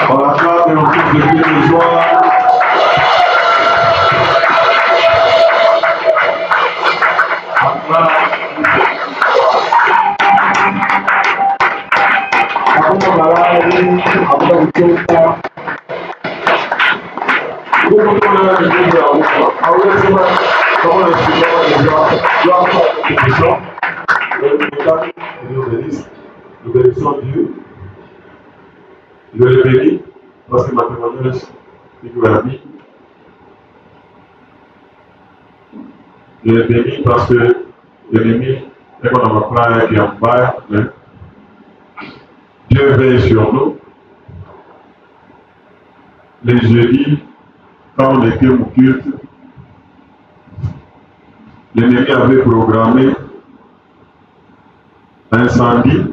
On l'acclame et on pousse le pied de joie. Nous bénissons Dieu. Je le bénis parce que ma témoignage figure la vie. Je le bénis parce que l'ennemi est comme ma frère qui en bas. Dieu veille sur nous. Les jeudis, quand on était au culte, l'ennemi avait programmé un incendie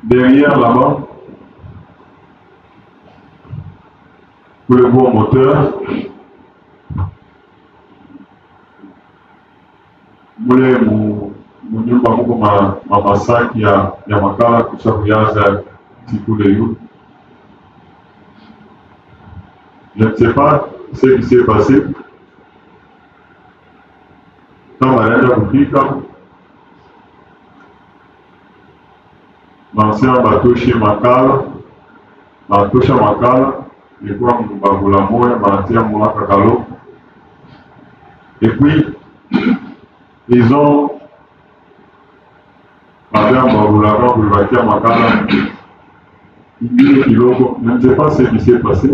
derrière là-bas pour le bon moteur. Mule munyumba muko mamasaki ya makala kusha kuyaza siku de yule. Je ne sais pas ce qui s'est passé. Quand wanaenda kupika, Nasema batoshe makala, batosha makala, ilikuwa mbagula moya, banatia mwaka kalo. Et puis, ils ont un mbagula pour le batia makala, il kiloko, je ne sais pas ce qui s'est passé.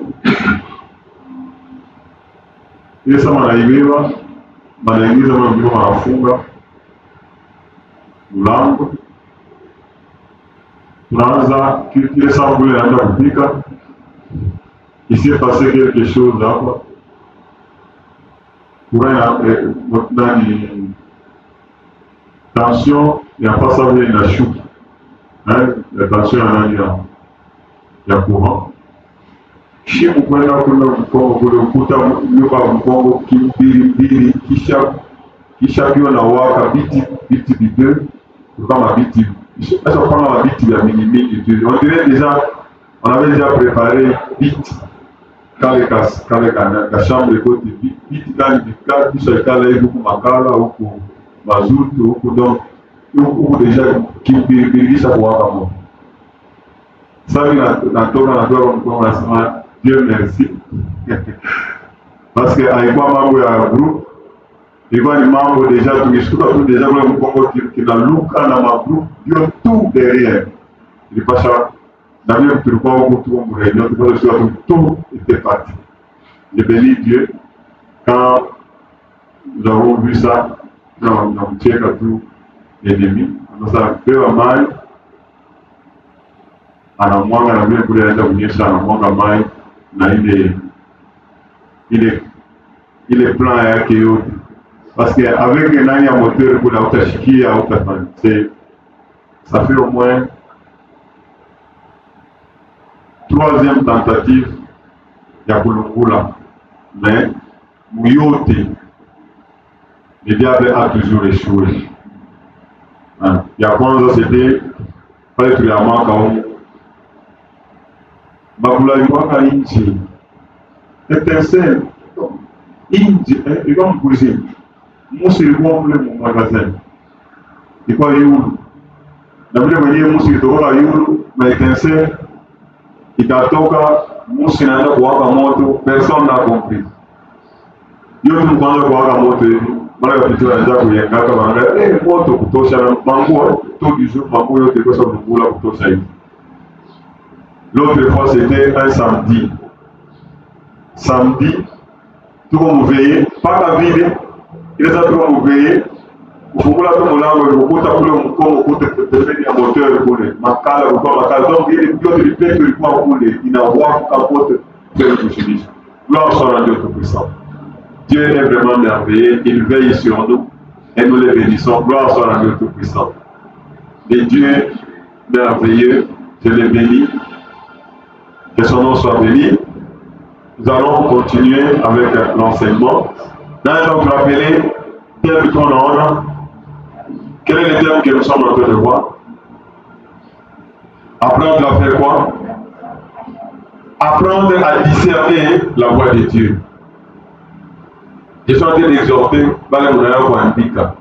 Et ça manaibiwa, manaingiza mbio wanafunga, mlango. Tunaanza kile saa kule naenda kupika, il s'est passé quelque chose hapa. Kuna tension ya pasa vile inashuka, la tension ya nani ya courant. Shimu kwenda kule Mkongo kule ukuta nyumba Mkongo kimbili kisha kiwa na waka biti bideux kama biti. Est-ce qu'on prend la bite de la minimum. On dirait déjà, on avait déjà préparé bite quand la chambre de côté bite quand tout ce cas là beaucoup makala ou pour mazout ou donc ou déjà qui birigi ça pour avoir ça na toka on a Dieu merci parce que avec quoi mambo ya groupe ilikuwa ni mambo deja tukishuka tu deja kule Mkongo kinaluka na magroupe yo tout derrière. Ilipasha na vile tulikuwa huko tu mu réunion tout était parti. Je bénis Dieu quand nous avons vu ça dans kucheka tu l'ennemi. Sasa pewa mai anamwanga na vile kule anaenda kunyesha anamwanga mai na ile plan yake yote. Parce qu'avec un an moteur pour la Otashikia, ça fait au moins 3e tentative ya kulungula. Mais Mouyote, le diable a toujours échoué. Il y a kwanza c'était pas le triamant comme Bakula Iwaka Inchi. Étincelle. Inchi, et comme cuisine. Musi ilikuwa mle magazini. Ilikuwa yulu. Na vile mwenyewe musi ilitoka yulu, na itense ikatoka musi naenda kuwaka moto, personne n'a compris. Yote mkwanza kuwaka moto hivi, mara ya pitu anaanza kuyengaka wanaangalia, moto kutosha na manguo, tout du jour manguo yote kwa sababu ngula kutosha hivi. L'autre fois c'était un samedi. Samedi, tout comme veillé, pas la ville. Il est en train de veiller. Pour vous la tombe là, vous pouvez appeler un con, vous pouvez faire un moteur pour les macales, ou pas macales. Donc il est bien de faire que quoi pour les inavoirs, capote, faire le bouchonnisme. Gloire soit à Dieu Tout-Puissant. Dieu est vraiment merveilleux, il veille sur nous et nous les bénissons. Gloire soit à Dieu Tout-Puissant. Et Dieu merveilleux, je les bénis. Que son nom soit béni. Nous allons continuer avec l'enseignement. Là, donc, rappeler, tel qu'on a, quel est le thème que nous sommes en train de voir? Apprendre à faire quoi? Apprendre à discerner la voix de Dieu. Je suis en train d'exhorter bale mwana kuandika.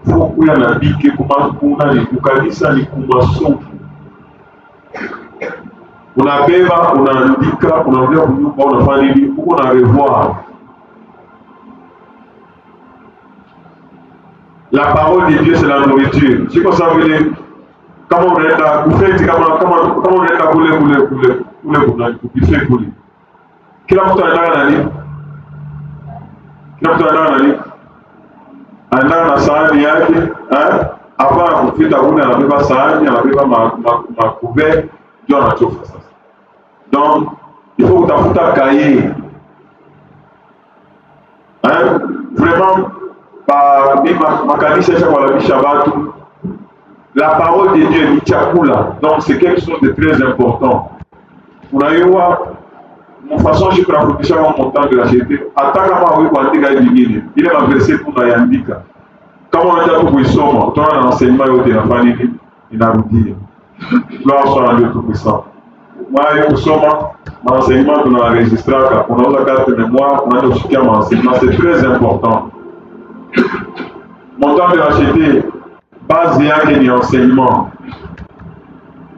Faut kuya na bike kuna ni kukanisa ni kumasomo. Unabeba, unaandika, unaambia kunyumba, unafanya nini? Uko na revoir. La parole de Dieu c'est la nourriture. C'est comme ça kama unaenda kufeti kama unaenda kule kubife kule. Kila mtu anaenda na nini? Kila mtu anaenda na nini? Anaenda na sahani yake, hapa kufita kule anabeba sahani, anabeba makuvert, ndio anachofa sasa. Donc, il faut utafuta cahier. Vraiment makanisa yashakualamisha watu. La parole de Dieu ni chakula. Donc c'est quelque chose de très important. Unajua mfason je kurafundisha kwa montant de la charité. Hata kama wewe kuandika hivi vingine, ile maverse tunayaandika. Kama unataka tu kuisoma, utaona na enseignement yote inafanya nini? Inarudia. Gloire soit à Dieu tout-puissant. Moi kusoma enseignement tunaregistraka. Unauza carte mémoire, unaenda kushikia enseignement, c'est très important. Montant de la charité, base yake ni enseignement.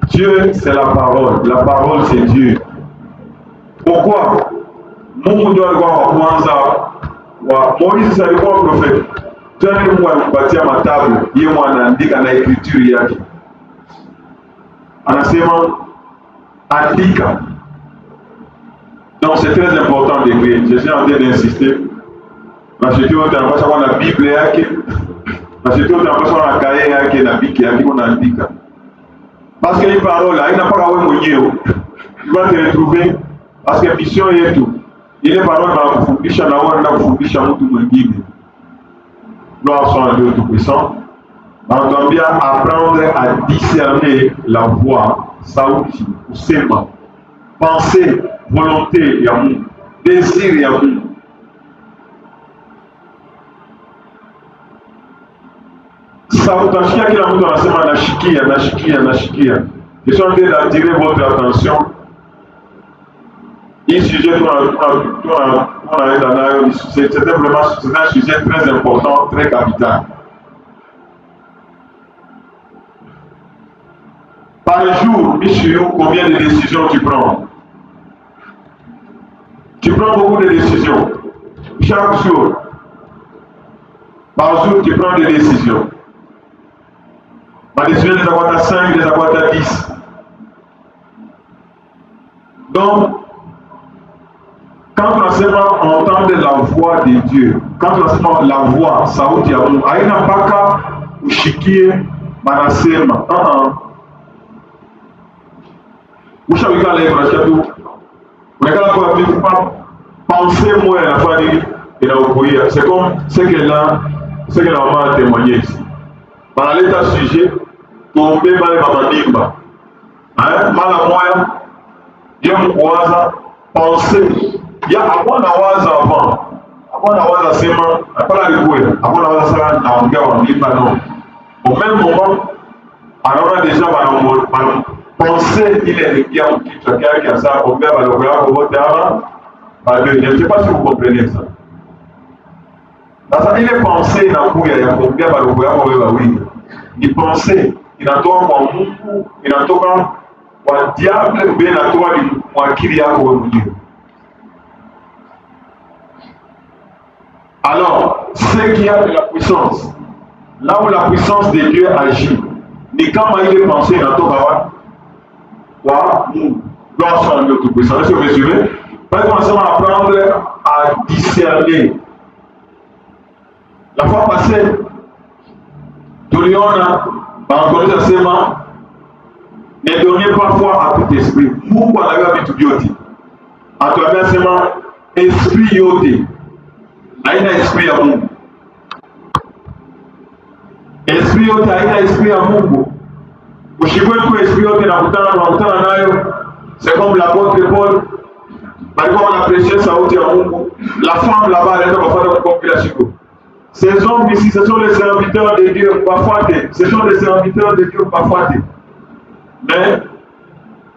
Dieu c'est la parole. La parole c'est Dieu. Pourquoi? Mungu ndio alikuwa wa kwanza wa Moïse alikuwa profeti. Tena Mungu alimpatia matabu, yeye anaandika na écriture yake. Anasema andika. Donc c'est très important d'écrire. Je suis en train d'insister. La chute wote anapaswa kuwa na Bible yake. La chute wote anapaswa kuwa na kaye yake na biki yake unaandika. Parce que hii parole haina mpaka wewe mwenyewe. Tu vas te retrouver parce que mission yetu ile parole wanakufundisha na wewe unaenda kufundisha mtu mwingine. Gloire soit à Dieu tout-puissant. Wanatuambia apprendre à discerner la voix, sauti, kusema, pensée, volonté ya Mungu, désir ya Mungu. Sasa utashikia kila mtu anasema nashikia. Je suis en train d'attirer votre attention. Ce sujet c'est vraiment un sujet très important, très capital. Par jour, Michel, combien de décisions tu prends? Tu prends beaucoup de décisions. Chaque jour. Par jour, tu prends des décisions. Ma décision des avoir à 5, des avoir à 10. Donc, quand on seulement entend la voix de Dieu, quand on seulement la voix, ça veut dire aina mpaka ushikie manasema. Ushawika leo na chatu. Unakala kwa vitu pa penser moi la famille et la okoia. C'est comme ce qu'elle a témoigné ici. Par l'état sujet, tomber mal mamimba. Mala moya, yem kuwaza, penser. Ya akwana waza avant. Akwana waza sema, akwana likuwe. Akwana waza sala na ongea wa mimba non. Au même moment, anaona déjà penser il est bien au kichwa yake ya saa ombea baloko yako wote hapa. Je ne sais pas si vous comprenez ça. Sasa ile pensée inakuya ya kuombea baloko yako wewe wawili. Ni pensée inatoka kwa Mungu, inatoka kwa diable, ou bien inatoka kwa akili yako wewe mwenyewe. Alors, ce qui a de la puissance, là où la puissance de Dieu agit, ni kama ile pensée inatoka wa Mungu. Gloire soit à Dieu tout-puissant. Est-ce que vous me suivez? Par exemple, on va apprendre à discerner. La fois passée, tuliona Bangoleza sema ne donnez pas foi à tout esprit. Mungu anagawa vitu vyote. Atuambia sema esprit yote. Haina esprit ya Mungu. Esprit yote haina esprit ya Mungu. Ushikwe kwa esprit yote na kutana nayo. C'est comme l'apôtre Paul. Balikuwa wanaprêcher sauti ya Mungu. La femme là-bas elle est en train de compter la chico. Ces hommes ici, ce sont les serviteurs de Dieu, parfois. Ce sont les serviteurs de Dieu, parfois. Mais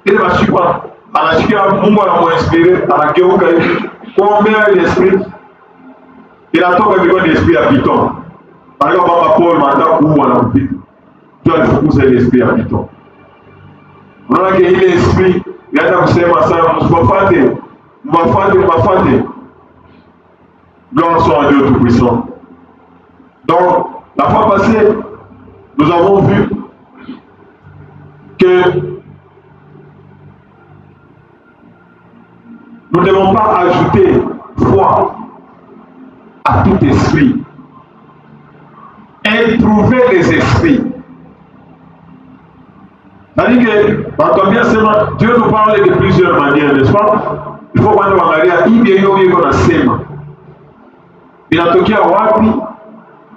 ile mashipa anashikia Mungu anamuinspire, anageuka hivi kuombea ile esprit inatoka biko ni esprit ya Python. Par exemple Baba Paul manda kuua na kupita. Tu alifukuza ile esprit ya Python. Unaona ile esprit inaenda kusema sana msipafate, mfate. Gloire soit à Dieu Tout-Puissant. Donc, la fois passée, nous avons vu que nous ne devons pas ajouter foi à tout esprit. Éprouver les esprits. C'est-à-dire que, bien seulement, Dieu nous parle de plusieurs manières, n'est-ce pas? Il faut qu'on angalia hii ndio hiyo nasema. Inatokea wapi?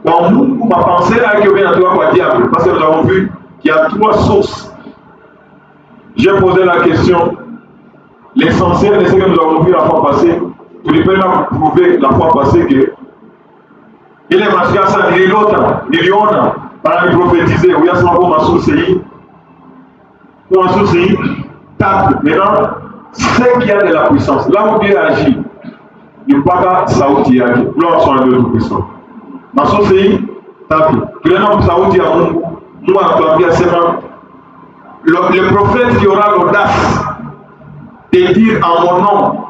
Kwa Mungu mapenzi yake yanatoka kwa diable. Parce que nous avons vu qu'il y a trois sources. J'ai posé la question. L'essentiel de ce que nous avons vu la fois passée, tu ne peux pas prouver la fois passée que il est masqué ça, niliona, para prophétiser, ou il y a ce qu'on m'a sourcé, ou en sourcé, tape. Maintenant, c'est qu'il y a de la puissance. Là où Dieu agit, il n'y a pas de saouti yake. Gloire soit à Dieu Tout-Puissant. Ma sourcé, tape. Tu l'as dans saouti à Mungu. Moi, je dois bien seulement. Le prophète qui aura l'audace de dire en mon nom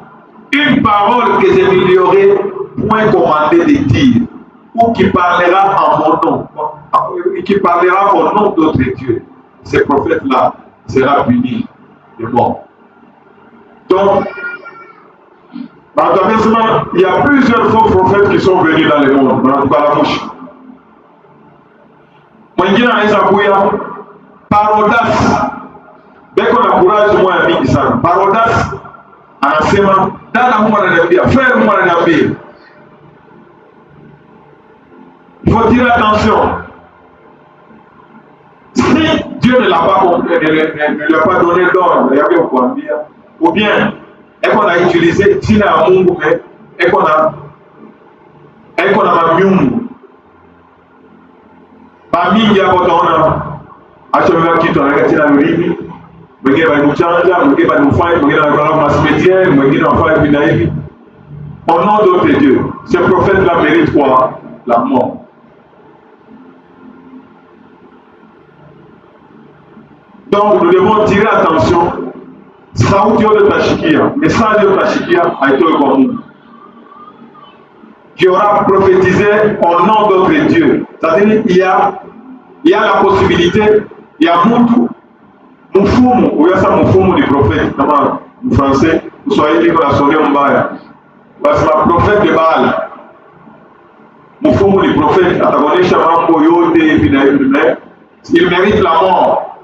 une parole que je n'ignorais point commandé de dire, ou qui parlera en mon nom, qui parlera au nom d'autres dieux. Ce prophète-là sera puni de mort. Donc, il y a plusieurs faux prophètes qui sont venus dans le monde, dans la bouche. Mwingine anaweza kuya par audace. Beko na courage moya mingi sana. Par audace anasema dada Mungu ananiambia, frère Mungu ananiambia. Il faut dire attention. Si Dieu ne l'a pas compris, ne lui a pas donné l'ordre, il y avait kuambia, ou bien eko na utiliser jina ya Mungu mais eko na mamiungu. Ba mingi hapo utaona acha kitu anakatina mlimi. Mwingine walimchanja, mwingine walimfanya, mwingine wanafanya masimetiere, mwingine wanafanya hivi na hivi. Au nom d'autres dieux, ce prophète-là mérite quoi? La mort. Donc nous devons tirer attention. Sauti de Tashikia, message de Tashikia a été reconnu. Qui aura prophétisé au nom d'autres dieux. C'est-à-dire il y a la possibilité, il y a Mufumu, ou yasa Mufumu du prophète, comment en français, vous soyez dit qu'on a sonné un bail. C'est le prophète de Baal. Mufumu du prophète, Atagonisha Mambo Yote, il mérite la mort.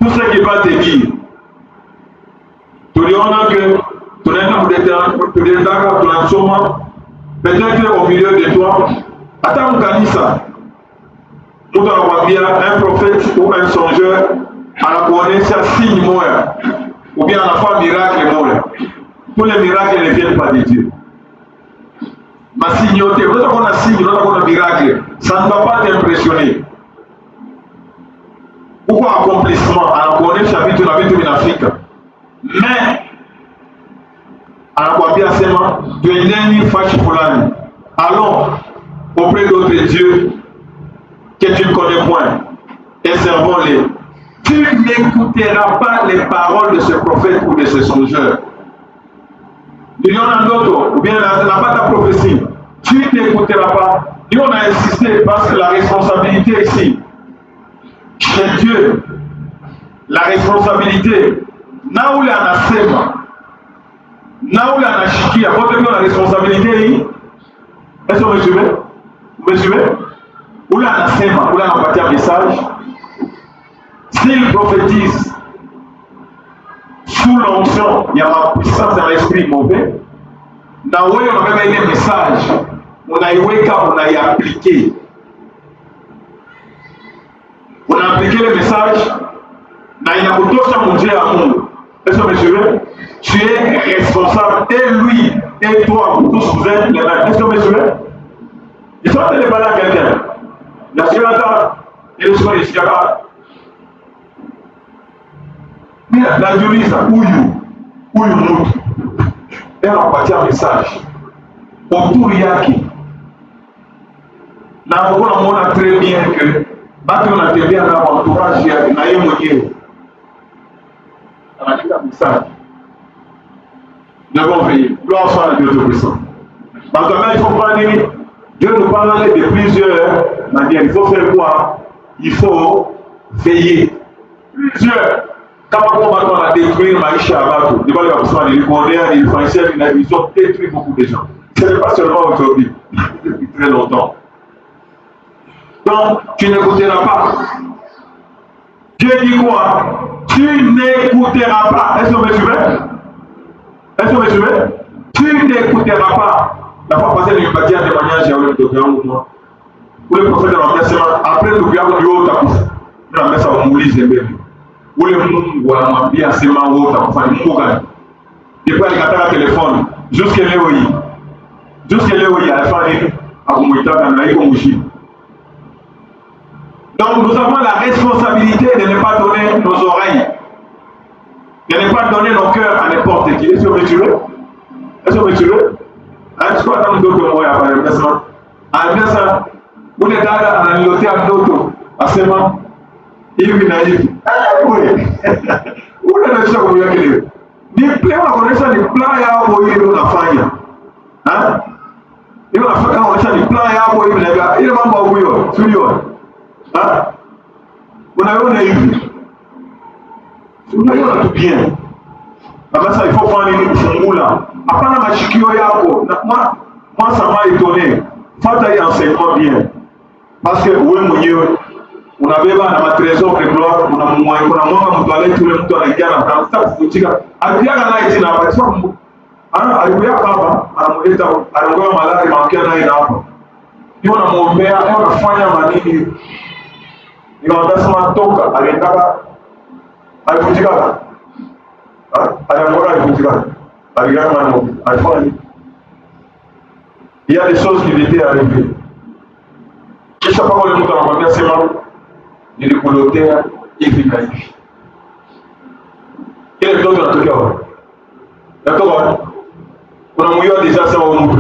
Tout ce qu'il va te dire. Tuliona que tunasoma peut-être au milieu de toi, hata mkanisa, mtu anakuambia un prophète ou un songeur anakuonesha signe moya ou bien anafanya miracle moya. Tous les miracles ne viennent pas de Dieu. Ma signoté, unaweza kuona signe, unaweza kuona miracle, ça ne va pas t'impressionner. Uko accomplissement, anakuonesha vitu na vitu vinafika. Mais anakuambia sema twendeni fashi fulani, allons auprès d'autres dieux que tu ne connais point et servons-les. Tu n'écouteras pas les paroles de ce prophète ou de ce songeur. Il y en a d'autres, ou bien la pas ta prophétie. Tu n'écouteras pas. Nous on a insisté parce que la responsabilité ici, chez Dieu, la responsabilité, naule anasema, naule anashikia, wote ndio la responsabilité hii. Est-ce que vous me suivez? Vous me suivez? Ule anasema, ule anapatia message. S'il prophétise sous l'onction, il y a la puissance de l'esprit mauvais. Na wewe unabeba ile message, unaiweka, unaiappliquer. Unaappliquer le message na inakutosha munjia ya Mungu. Est-ce que monsieur, tu es responsable et lui et toi, vous tous vous êtes les mêmes. Est-ce que monsieur, il faut te parler à quelqu'un. La Seigneur, il est sur les Seigneurs. Mais najiuliza huyu mtu anapatia message autour yake, na unamuona très bien que batu wanatembea na entourage yake na yeye mwenyewe anaandika message. Nous devons veiller. Gloire soit à Dieu Tout-Puissant. Parce que il faut pas dire, Dieu nous parle de plusieurs manières. Il faut faire quoi? Il faut veiller. Plusieurs. Quand on va détruire Maïcha Abato, les Coréens, les Français, ils ont détruit beaucoup de gens. Ce n'est pas seulement aujourd'hui, depuis très longtemps. Donc, tu n'écouteras pas. Dieu dit quoi? Tu n'écouteras pas. Est-ce que vous me suivez? Est-ce que vous me suivez? Tu n'écouteras pas. La fois passée, il m'a dit un témoignage, j'ai eu le docteur moi. Où le prophète m'a dit, après le gouvernement du haut, il m'a mis ça au moulin, j'ai bien vu. Où le monde m'a dit, c'est ma haute, depuis il a un téléphone, jusqu'à l'EOI. Jusqu'à l'EOI, il a fait un peu. Donc nous avons la responsabilité de ne pas donner nos oreilles, de ne pas donner nos cœurs à n'importe qui. Est-ce que vous me tuez? Est-ce que vous me tuez? Est-ce que vous avez d'autres moyens à faire ça? Ça, vous êtes à l'hôtel à d'autres, à ce moment, il est naïf. Oui, vous n'avez pas voulu que les plans, on connaît ça, les plans, il y a un peu de la faille. Hein? Il y a un peu de plans, il y a un peu de la faille. Il y a un peu de la faille. Hein? Vous n'avez pas vu. Vous n'avez pas tout bien. Après ça, il faut prendre une moula. Après, on a chiquio yako. Moi, ça m'a étonné. Fata y enseignement bien. Parce que, oui, mon Dieu, on avait un trésor de gloire, on a moins, on toilette, tout le monde a été à la place, c'est chica. Alpia n'a été là, par exemple. Alpia Baba, à la monnaie, à la gloire malade, il manquait un aïe là. Il y a mon père, il y a un foyer à Manini. Il y a un versement toka, à l'État, à l'État. Il y a des choses qui étaient arrivées. Je ne sais pas comment le monde a remarqué, c'est mal. Il est volontaire et naïf. Quel est l'autre dans tout cas? D'accord? On a mouillé déjà ça au monde.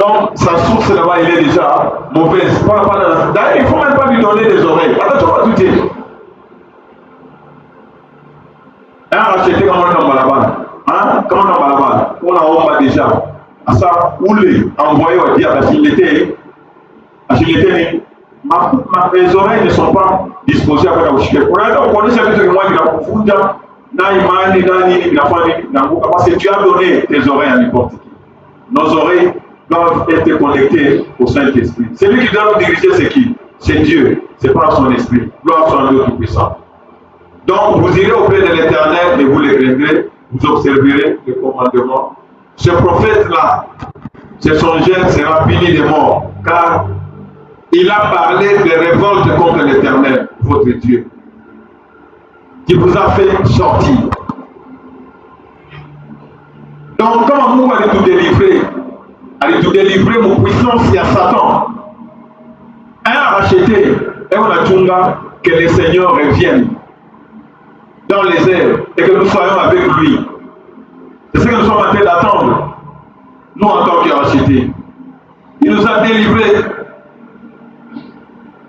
Donc, sa source là-bas, il est déjà mauvaise. D'ailleurs, il ne faut même pas lui donner des oreilles. Attention à tout dire. Un racheté comme on a là-bas. Hein? Comme on a là-bas. On a déjà. À ça, où les envoyés ont dit à Achilleté, mes oreilles ne sont pas disposées à faire la chiquette. On connaît ce que moi qui l'a confondu. Parce que tu as donné tes oreilles à n'importe qui. Nos oreilles doivent être connectées au Saint-Esprit. Celui qui doit nous diriger, c'est qui? C'est Dieu. C'est pas son esprit. Gloire soit à Dieu Tout-Puissant. Donc, vous irez auprès de l'Éternel et vous les craindrez, vous observerez les commandements. Ce prophète-là, son gène sera puni de mort, car il a parlé de révolte contre l'Éternel, votre Dieu, qui vous a fait sortir. Donc, comment vous allez tout délivrer? Allez tout délivrer mon puissance, il y a Satan. Un a racheté, et on a dit que le Seigneur revienne dans les airs et que nous soyons avec lui. C'est ce que nous sommes en train d'attendre. Nous, en tant que rachetés. Il nous a délivrés.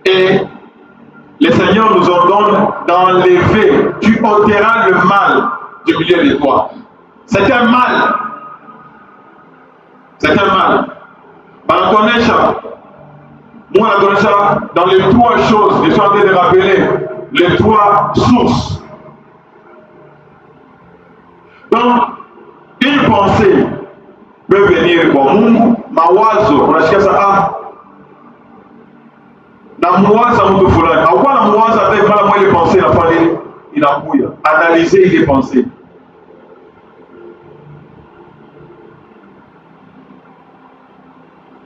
Et le Seigneur nous ordonne d'enlever. Tu ôteras le mal du milieu de toi. C'est un mal. C'est un mal. Par ton échat, moi, on a donné ça dans les trois choses. Je suis en train de rappeler les trois sources. Donc, une pensée peut venir bon, mawazo, unasikia ça na mwaza mtu fulani. Au na mwaza avec mala mwele pensée na fali inakuya. Analyser les pensées.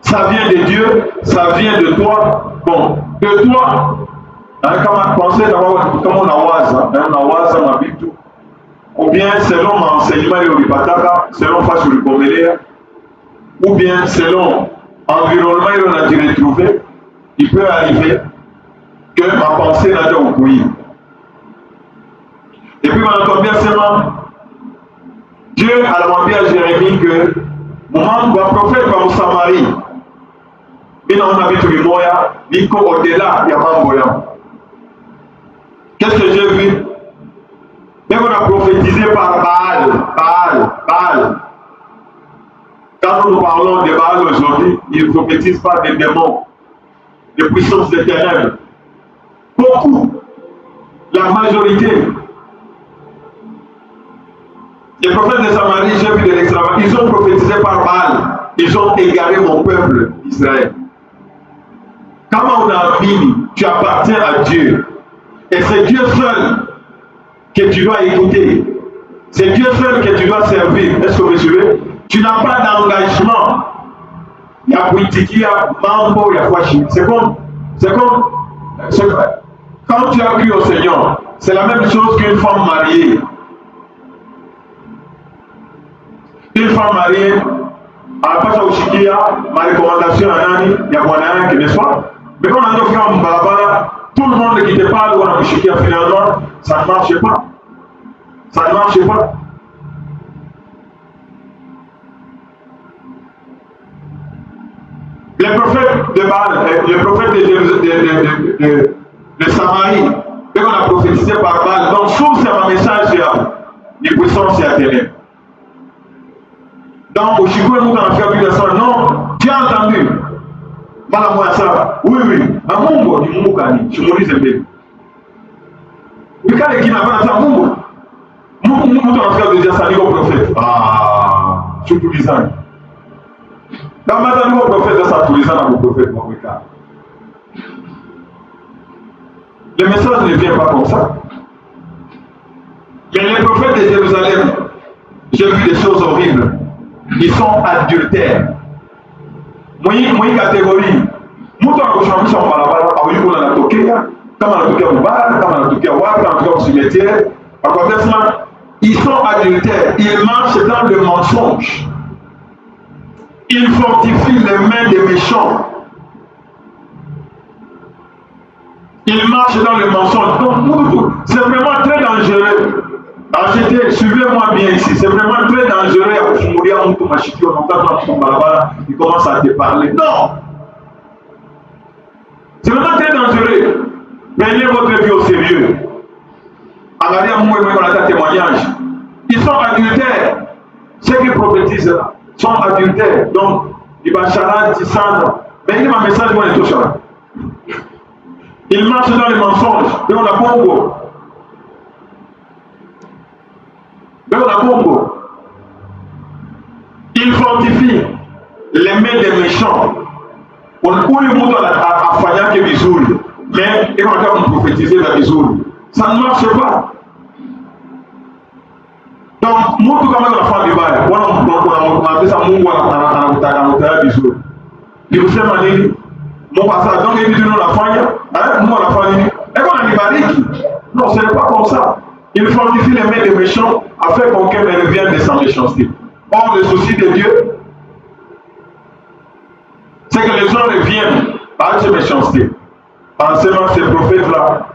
Ça vient de Dieu, ça vient de toi. Bon, de toi, kama pensée kama unawaza mabitu. Ou bien selon mon enseignement selon face le Coméléa, ou bien selon l'environnement qu'on a dû retrouver, il peut arriver que ma pensée n'a pas oublié. puis on entend bien seulement Dieu a demandé à Jérémie que moment va prophète va au Samarie. Mais on a vu tout le moya, il faut au-delà, il y a pas moyen. Qu'est-ce que j'ai vu? Mais on a prophétisé par Baal. Quand nous parlons de Baal aujourd'hui, ils ne prophétisent pas des démons, des puissances des ténèbres. Beaucoup, la majorité. Les prophètes de Samarie, j'ai vu de l'extravagance, ils ont prophétisé par Baal. Ils ont égaré mon peuple d'Israël. Quand on a fini, tu appartiens à Dieu. Et c'est Dieu seul que tu dois écouter. C'est Dieu seul que tu dois servir. Est-ce que vous suivez? Tu n'as pas d'engagement. Il y a politique, il y a mambo, il y a fachi. C'est comme quand tu as cru au Seigneur, c'est la même chose qu'une femme mariée. Une femme mariée, anapaswa kushikia marekomandation ya nani? Ya bwana yake, n'est-ce pas? Mais quand on a fait un barabara, tout le monde qui te parle, on a kushikia finalement, ça ne marche pas. Ça ne marche pas. Les prophètes de Baal, les prophètes de Samarie, et on a prophétisé par Baal. Donc, sauf c'est un message de puissance et à ténèbres. Donc, au Chico, nous avons fait plus de ça. Non, tu as entendu. Voilà, ça. Oui. À Mungo, du Moukani, je me dis bien. Mais quand les n'a pas fait Mungo, nous avons fait déjà ça, au prophète. Ah, je tous les ans. Dans ma tête, au prophète, ça, tous les ans, au prophète, mon regard. Le message ne vient pas comme ça. Mais les prophètes de Jérusalem, j'ai vu des choses horribles. Ils sont adultères. Moi, catégorie. Nous, quand on son balabala, on a toqué, comme on a toqué au bar, comme on a toqué au wap, comme on a toqué au cimetière. Ils sont adultères. Ils marchent dans le mensonge. Ils fortifient les mains des méchants. Ils marchent dans le mensonge. Donc, c'est vraiment très dangereux. Acheter, suivez-moi bien ici, c'est vraiment très dangereux. Il commence à te parler. Non! C'est vraiment très dangereux. Prenez votre vie au sérieux. Regardez à moi, on a un témoignage. Ils sont adultères. Ceux qui prophétisent là sont adultères. Donc, il va charade, il s'en. Mais il y a un message, on est tout charade. Ils marchent dans les mensonges. Et on a Congo. Il fortifie les mains des méchants. On a eu monde à Faya qui est bisoul. Mais il va quand prophétiser la bisoul. Ça ne marche pas. Donc, moi, tout comme la femme du bail, on a appelé ça mon à bisoul. Il vous fait manili. Mon passage, donc il dit non, la femme, moi, la femme, et on a dit bariki. Non, ce n'est pas comme ça. Il fortifie les mains des méchants afin qu'aucun ne revienne de sa méchanceté. Or, le souci de Dieu, c'est que les gens reviennent à cette méchanceté. En ces prophètes-là,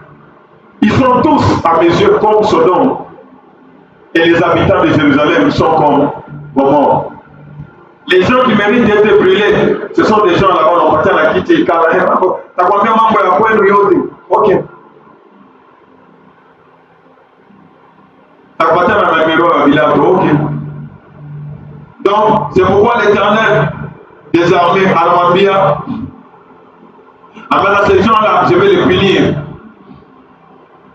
ils sont tous à mes yeux comme Sodome. Et les habitants de Jérusalem sont comme morts. Les gens qui méritent d'être brûlés, ce sont des gens là-bas, on va la quitter. T'as combien de membres à quoi nous? Ok. Donc, c'est pourquoi l'Éternel des armées Al-Mambia, avec ces gens-là, je vais les punir.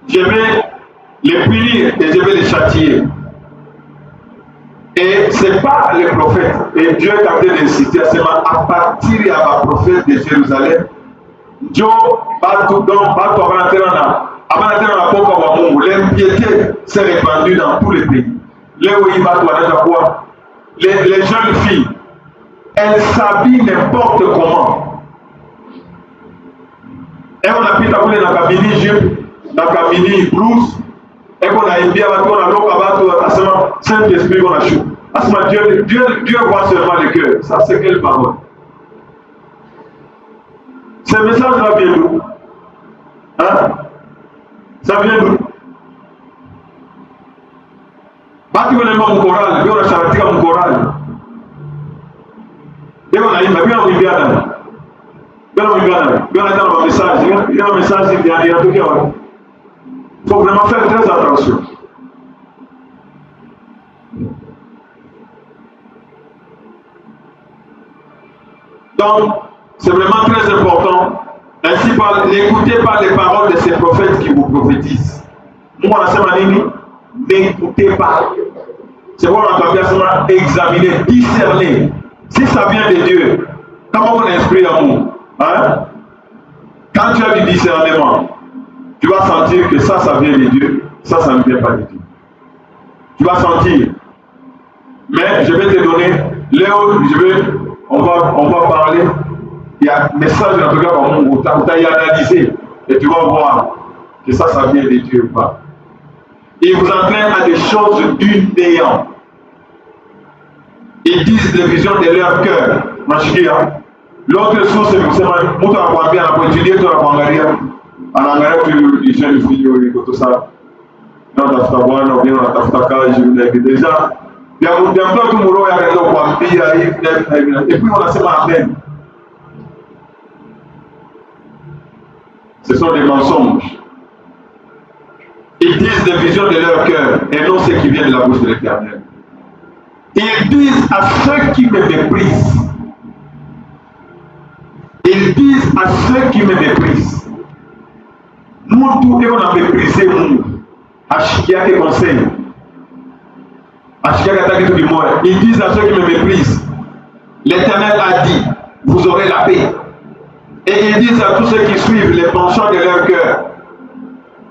Je vais les punir et je vais les châtier. Et ce n'est pas les prophètes. Et Dieu est en train d'insister à partir de la prophète de Jérusalem. Dieu va tout rentrer dans la. L'impiété s'est répandue dans tous les pays. Les jeunes filles, elles s'habillent n'importe comment. Et on a pu t'appeler dans la cabine jupe, dans la cabine blouse, et qu'on a envié à toi, on a l'eau à Saint-Esprit, on a chou. À ce moment, Dieu voit seulement le cœur. Ça, c'est quelle parole? Ce message-là vient d'où? Hein? Ça vient d'où? mon choral, bien on a charité mon choral. Et on a dit, mais bien on est bien là. Bien on est bien là. Bien on est dans le message. Il y a un message, il y a tout qui est. Il faut vraiment faire très attention. Donc, c'est vraiment très important. Ainsi, n'écoutez pas les paroles de ces prophètes qui vous prophétisent. Moi, la semaine, n'écoutez pas. C'est pour on doit bien seulement examiner, discerner. Si ça vient de Dieu, comment on inspire l'amour, hein? Quand tu as du discernement, tu vas sentir que ça vient de Dieu, ça ne vient pas de Dieu. Tu vas sentir. Mais je vais te donner, Léo, on va parler. Il y a un message en tout cas où tu as analysé et tu vas voir que ça vient de Dieu ou pas. Ils vous entraînent à des choses du néant. Ils disent les visions de leur cœur. L'autre source, c'est que tu as bien étudier, tu as en anglais, tu dis une vidéo et tout ça. Non, tu as voir, non, bien, tu as déjà. Il y a un peu de moulot, il y a et puis on a seulement à peine. Ce sont des mensonges. Ils disent des visions de leur cœur et non ce qui vient de la bouche de l'Éternel. Ils disent à ceux qui me méprisent. Ils disent à ceux qui me méprisent. Nous tous on a méprisé nous. Achikia qui conseille. Achikia qui attaque tout du monde. Ils disent à ceux qui me méprisent. L'Éternel a dit, vous aurez la paix. Et ils disent à tous ceux qui suivent les penchants de leur cœur,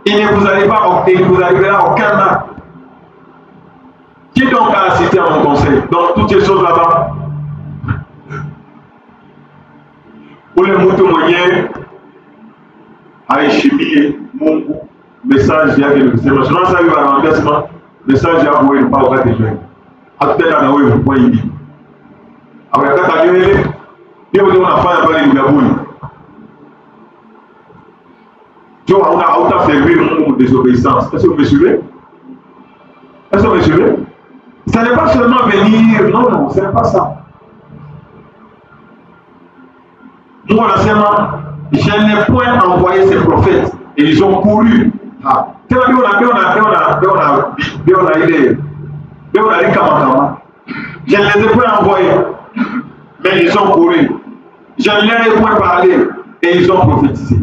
il ne vous arrivera aucun mal. Qui donc a assisté à mon conseil? Donc toutes ces choses là-bas. Pour les moutons moyens, à échimie, mon message, il y a quelque chose. Je pense à un remplacement. Message, il y a un peu pas au cas de jeunes. À tout à l'heure, on a un point ici. Après, quand tu as dit, il y a un fan à parler de Gaboui. Tu vois, on a servi le monde de désobéissance. Est-ce que vous me suivez? Est-ce que vous me suivez? Ce n'est pas seulement venir, non, ce n'est pas ça. Nous, on a seulement, je n'ai point envoyé ces prophètes et ils ont couru. Ah. On a dit Kamakama. Je ne les ai point envoyés, mais ils ont couru. Je ne leur ai point parlé et ils ont prophétisé.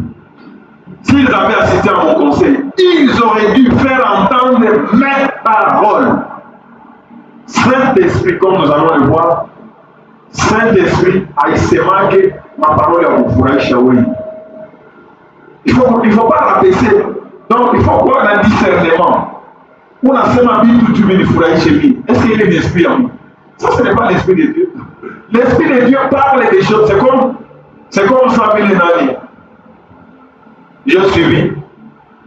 S'ils avaient assisté à mon conseil, ils auraient dû faire entendre mes paroles. Saint-Esprit, comme nous allons le voir, Saint-Esprit a estimé que ma parole est au fourrage Shaoui. Il ne faut pas rabaisser. Donc, il faut avoir un discernement. On a seulement dit tout du fourrage chez lui. Est-ce qu'il y a un esprit en nous? Ça, ce n'est pas l'esprit de Dieu. L'esprit de Dieu parle des choses. C'est comme Samuel Nani. J'ai suivi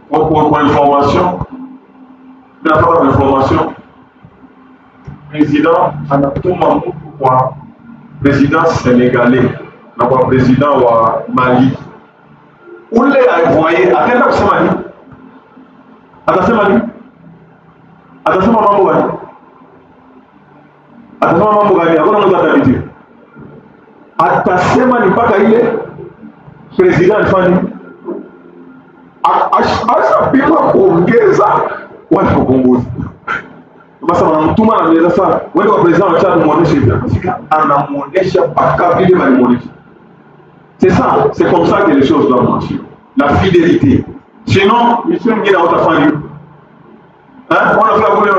pour information, d'abord d'information, président Anatouma Moukouwa, président sénégalais, d'abord président au Mali. Où les envoyé, attendez, c'est Mali. Attention Mali. Attention Maman Bouani. Attention Maman Bouani, avant de nous attendre. Attention Mali, pas qu'il est président de Fani. Asapima kuongeza wala kupunguza. Basi wanamtuma na meza sana. Wale wa president wa Chad muoneshe hivi. Anamuonesha mpaka vile walimuonesha. C'est ça, c'est comme ça que les choses doivent marcher. La fidélité. Sinon, monsieur mwingine hautafanya. Hein? On a fait la boule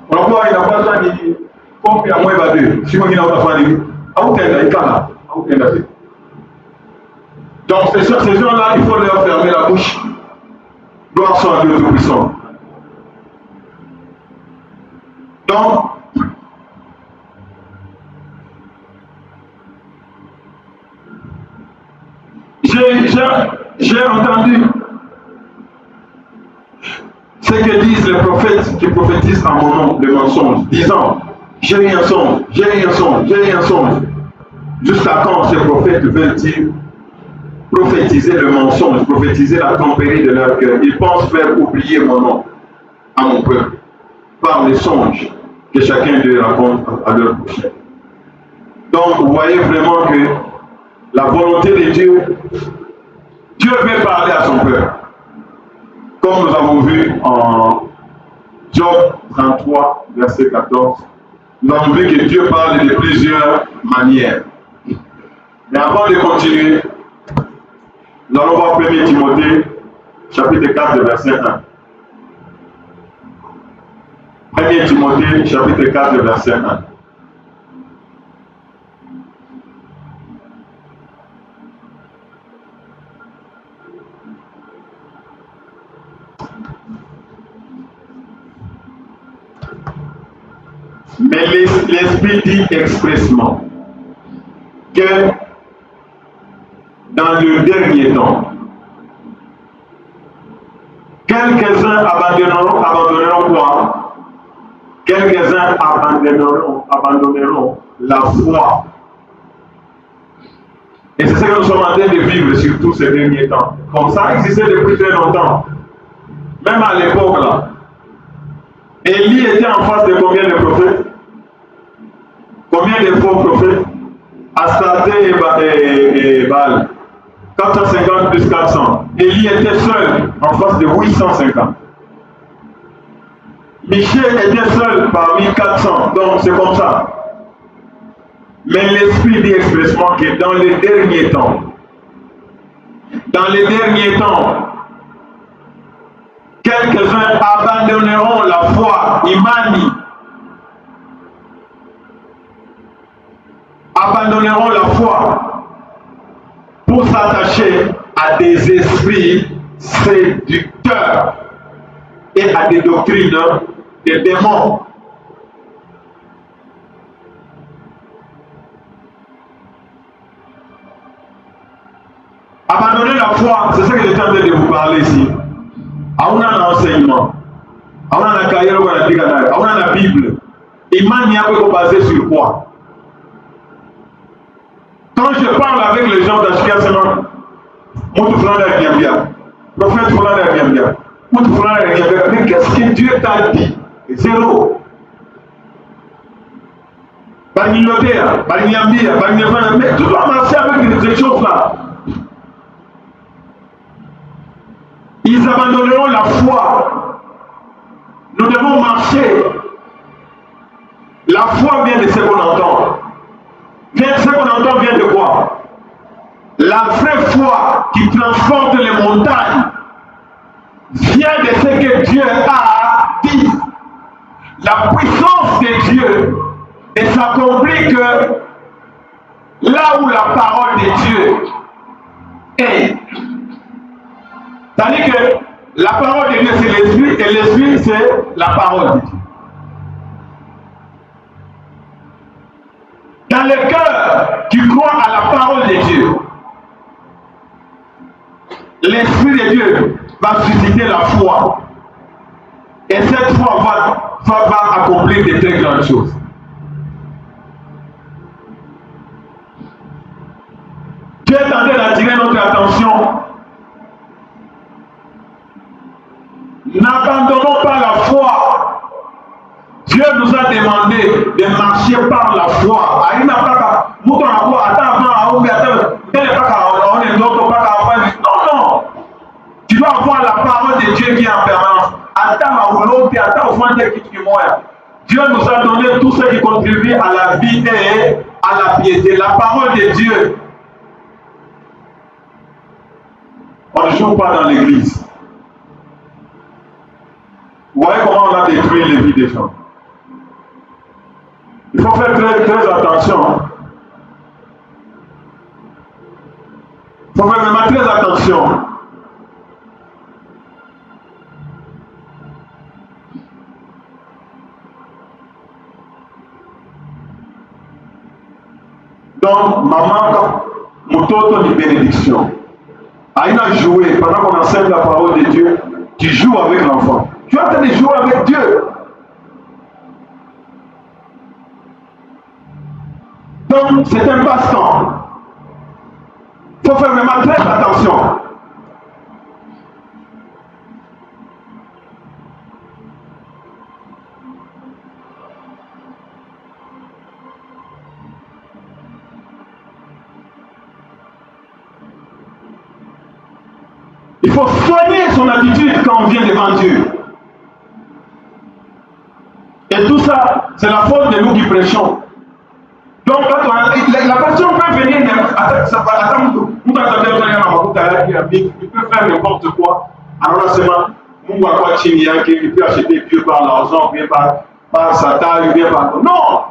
on a inakuwa ça ni pompe ya mweba 2. Si mwingine hautafanya. Hautaenda ikala. Hautaenda tena. Donc ces gens-là, il faut leur fermer la bouche. Gloire soit à Dieu Tout-Puissant. Donc, j'ai entendu ce que disent les prophètes qui prophétisent en mon nom le mensonge, disant j'ai eu un songe, j'ai eu un songe, j'ai eu un songe. Jusqu'à quand ces prophètes veulent-ils prophétiser le mensonge, prophétiser la tempérée de leur cœur? Ils pensent faire oublier mon nom à mon peuple. par les songes que chacun d'eux raconte à leur prochain. Donc, vous voyez vraiment que la volonté de Dieu, Dieu veut parler à son peuple. Comme nous avons vu en Job 33, verset 14, nous avons vu que Dieu parle de plusieurs manières. Mais avant de continuer, nous allons voir 1 Timothée, chapitre 4, verset 1. 1 Timothée, chapitre 4, verset 1. Mais l'Esprit dit expressement que dans le dernier temps, quelques-uns abandonneront quoi? Quelques-uns abandonneront la foi. Et c'est ce que nous sommes en train de vivre sur tous ces derniers temps. Comme ça existait depuis très longtemps. Même à l'époque là. Élie était en face de combien de prophètes? Combien de faux prophètes? Astarté et Baal. 450 plus 400. Élie était seul en face de 850. Michel était seul parmi 400. Donc c'est comme ça. Mais l'Esprit dit expressement que dans les derniers temps, quelques-uns abandonneront la foi, imani, abandonneront la foi pour s'attacher à des esprits séducteurs et à des doctrines des démons. Abandonner la foi, c'est ce que j'étais en train de vous parler ici. On a l'enseignement, on a la carrière, on a la Bible. Imani est basé sur quoi? Quand je parle avec les gens d'Ashkia Seman, Moutou Fulana est bien, prophète Fulana est bien, Moutou Fulana est bien, mais qu'est-ce que Dieu t'a dit? Zéro. Barignotea, Barignambia, Barignavana, mais tu dois marcher avec ces choses-là. Ils abandonneront la foi. Nous devons marcher. La foi vient de ce qu'on entend. Ce qu'on entend vient de quoi? La vraie foi qui transporte les montagnes vient de ce que Dieu a dit. La puissance de Dieu ne s'accomplit que là où la parole de Dieu est. C'est-à-dire que la parole de Dieu c'est l'esprit et l'esprit c'est la parole de Dieu. Dans le cœur qui croit à la parole de Dieu, l'esprit de Dieu va susciter la foi. Et cette foi va accomplir de très grandes choses. Dieu est en train d'attirer notre attention. N'abandonnons pas la foi. Dieu nous a demandé de marcher par la foi. Non. Tu dois avoir la parole de Dieu qui est en permanence. Dieu nous a donné tout ce qui contribue à la vie et à la piété. La parole de Dieu. On ne joue pas dans l'église. Vous voyez comment on a détruit les vies des gens. Il faut faire très attention. Il faut faire vraiment très attention. Donc, maman, Moutoto de bénédiction. Aïna jouer, pendant qu'on enseigne la parole de Dieu, tu joues avec l'enfant. Tu es en train de jouer avec Dieu. Donc, c'est un passe-temps. Il faut faire vraiment très attention. faut soigner son attitude quand on vient devant Dieu. Et tout ça, c'est la faute de nous qui prêchons. Donc, la personne peut venir, il peut faire n'importe quoi. Alors là, c'est mal. Il peut acheter Dieu par l'argent, bien par sa taille, bien par... Non!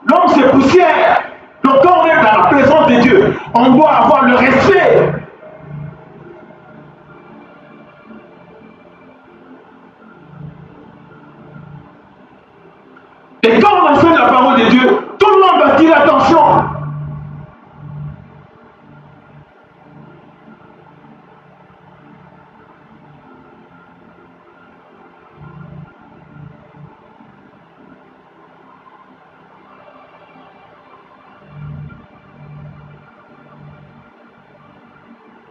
L'homme, c'est poussière. Donc, quand on est dans la présence de Dieu, on doit avoir le respect. Et quand on enseigne la parole de Dieu, tout le monde va dire attention.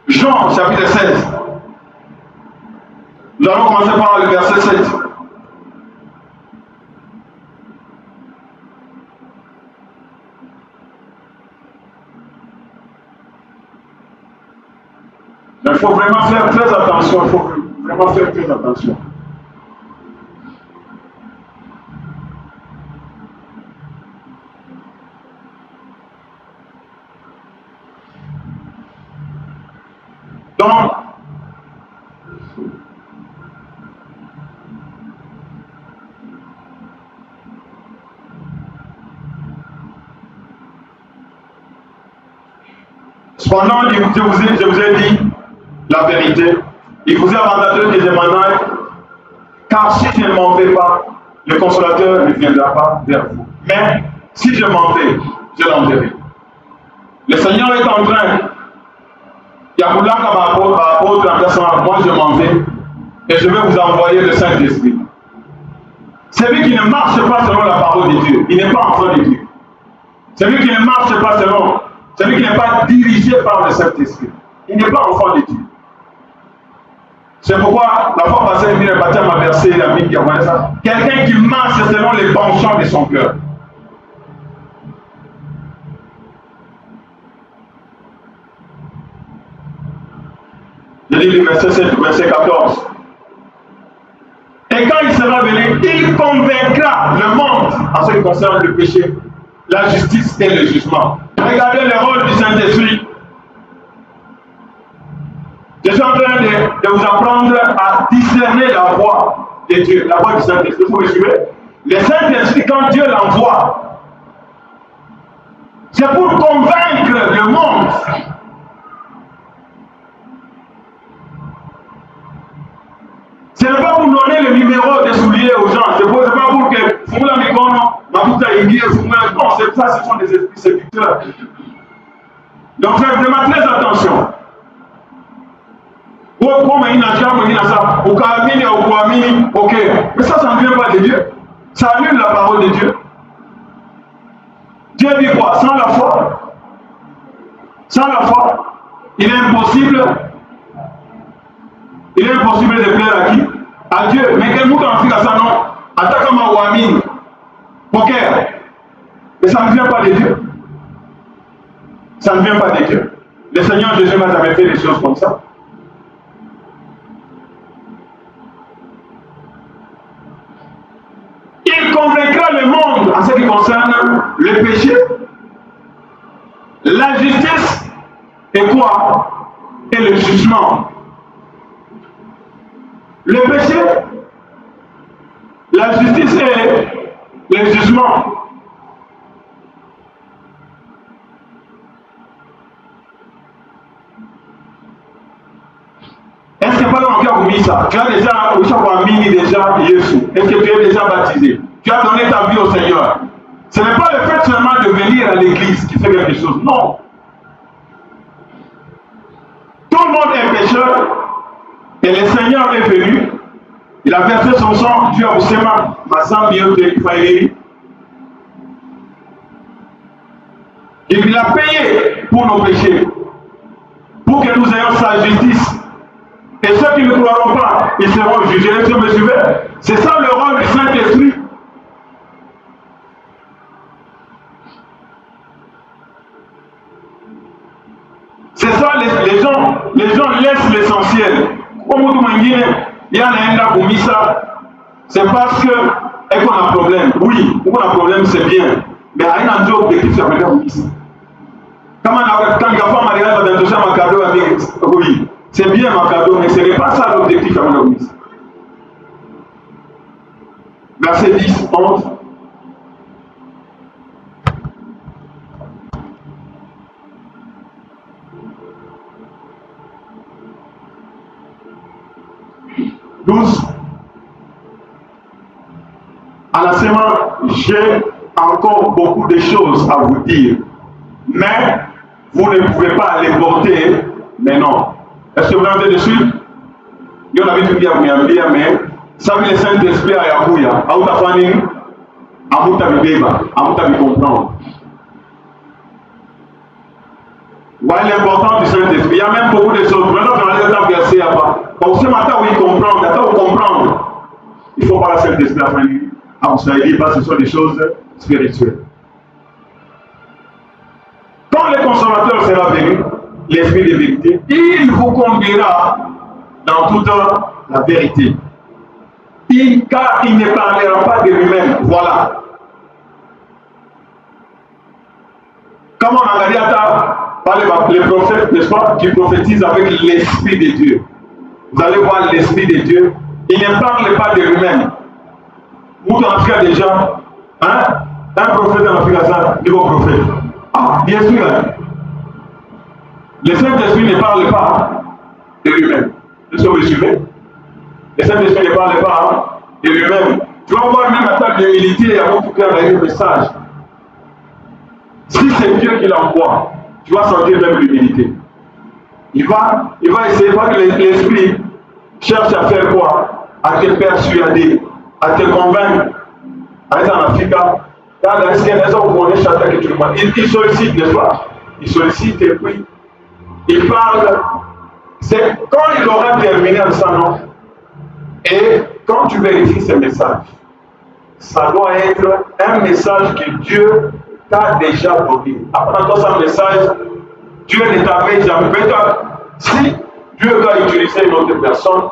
Jean, chapitre 16. Nous allons commencer par le verset 7. Il faut vraiment faire très attention. Il faut vraiment faire très attention. Donc, cependant, je vous ai dit la vérité. Il vous est avantageux que je m'en aille, car si je ne m'en vais pas, le consolateur ne viendra pas vers vous. Mais si je m'en vais, je l'enverrai. Le Seigneur est en train, Yamoulaka m'apôtre en disant, moi je m'en vais et je vais vous envoyer le Saint-Esprit. Celui qui ne marche pas selon la parole de Dieu, il n'est pas enfant de Dieu. Celui qui ne marche pas selon, celui qui n'est pas dirigé par le Saint-Esprit, il n'est pas enfant de Dieu. C'est pourquoi la fois passée, il m'a versé la Bible qui a ça. Quelqu'un qui marche selon les penchants de son cœur. Je lis le verset 7, verset 14. Et quand il sera venu, il convaincra le monde en ce qui concerne le péché, la justice et le jugement. Regardez le rôle du Saint-Esprit. Je suis en train de vous apprendre à discerner la voix de Dieu, la voix du Saint-Esprit. Vous me suivez? Le Saint-Esprit, quand Dieu l'envoie, c'est pour convaincre le monde. Ce n'est pas pour donner le numéro des souliers aux gens. Ce n'est pas pour que vous la mikono, mafuta ingie, non, c'est ça, ce sont des esprits séducteurs. Donc faites vraiment très attention. Ok, mais ça ne vient pas de Dieu. Ça annule la parole de Dieu. Dieu dit quoi? Sans la foi, il est impossible de plaire à qui? À Dieu. Mais quel mot en fait à ça? Non. Atakama ou Amin. Poker. Mais ça ne vient pas de Dieu. Ça ne vient pas de Dieu. Le Seigneur Jésus n'a jamais fait des choses comme ça. Il convaincra le monde en ce qui concerne le péché, la justice et quoi? Et le jugement. Le péché, la justice et le jugement. Est-ce que pas encore mis ça? Tu as déjà Jésus. Est-ce que tu es déjà baptisé? Tu as donné ta vie au Seigneur. Ce n'est pas le fait seulement de venir à l'église qui fait quelque chose. Non. Tout le monde est pécheur. Et le Seigneur est venu. Il a versé son sang. Dieu a poussé ma sang mieux qu'il fallait. Il a payé pour nos péchés. Pour que nous ayons sa justice. Et ceux qui ne croiront pas, ils seront jugés. Est-ce que vous me suivez? C'est ça le rôle du Saint-Esprit. C'est ça, les gens laissent l'essentiel. Comme tout mwingine, il y a un pour misa, c'est parce que qu'on a un problème. Oui, on a un problème, c'est bien. Mais il y a un autre objectif, c'est pour misa. Quand il y a un mariage, on a touché un cadeau, oui, c'est bien un cadeau, mais ce n'est pas ça l'objectif pour misa. Verset 10, 11. À la semaine, j'ai encore beaucoup de choses à vous dire, mais vous ne pouvez pas les porter maintenant. Est-ce que vous avez de suite? Il y en a qui disent mais ça veut le Saint-Esprit à Yahouya, à Outafani, à Outabibeba, à Outabicomprendre. Voilà l'importance du Saint-Esprit. Il y a même beaucoup de choses. Maintenant, on va aller verser là-bas. Parce que maintenant, oui, comprendre, maintenant, vous comprendre. Il faut pas la Saint-Esprit à Fanny. À vous savez, parce que ce sont des choses spirituelles. Quand le consommateur sera venu, l'esprit de vérité, il vous conduira dans toute la vérité. Car il ne parlera pas de lui-même. Voilà. Comment on a regardé par les prophètes, n'est-ce pas, qui prophétisent avec l'esprit de Dieu. Vous allez voir l'esprit de Dieu. Il ne parle pas de lui-même. Vous en Afrique déjà, hein? Un prophète en Afrique, ça, il est prophète. Ah, bien sûr. Le Saint-Esprit ne parle pas de lui-même. Est-ce que vous le suivez? Le Saint-Esprit ne parle pas de lui-même. Tu vas voir même à ta d'humilité avant tout cas le message. Si c'est Dieu qui l'envoie, tu vas sentir même l'humilité. Il va essayer, voir que l'esprit cherche à faire quoi? À te persuader, à te convaincre. En Afrique, il sollicite, n'est-ce pas? Il sollicite et puis il parle. C'est quand il aura terminé en ça, non? Et quand tu vérifies ce message, ça doit être un message que Dieu t'a déjà donné. Après ce message, Dieu ne t'avait jamais fait. Si Dieu va utiliser une autre personne,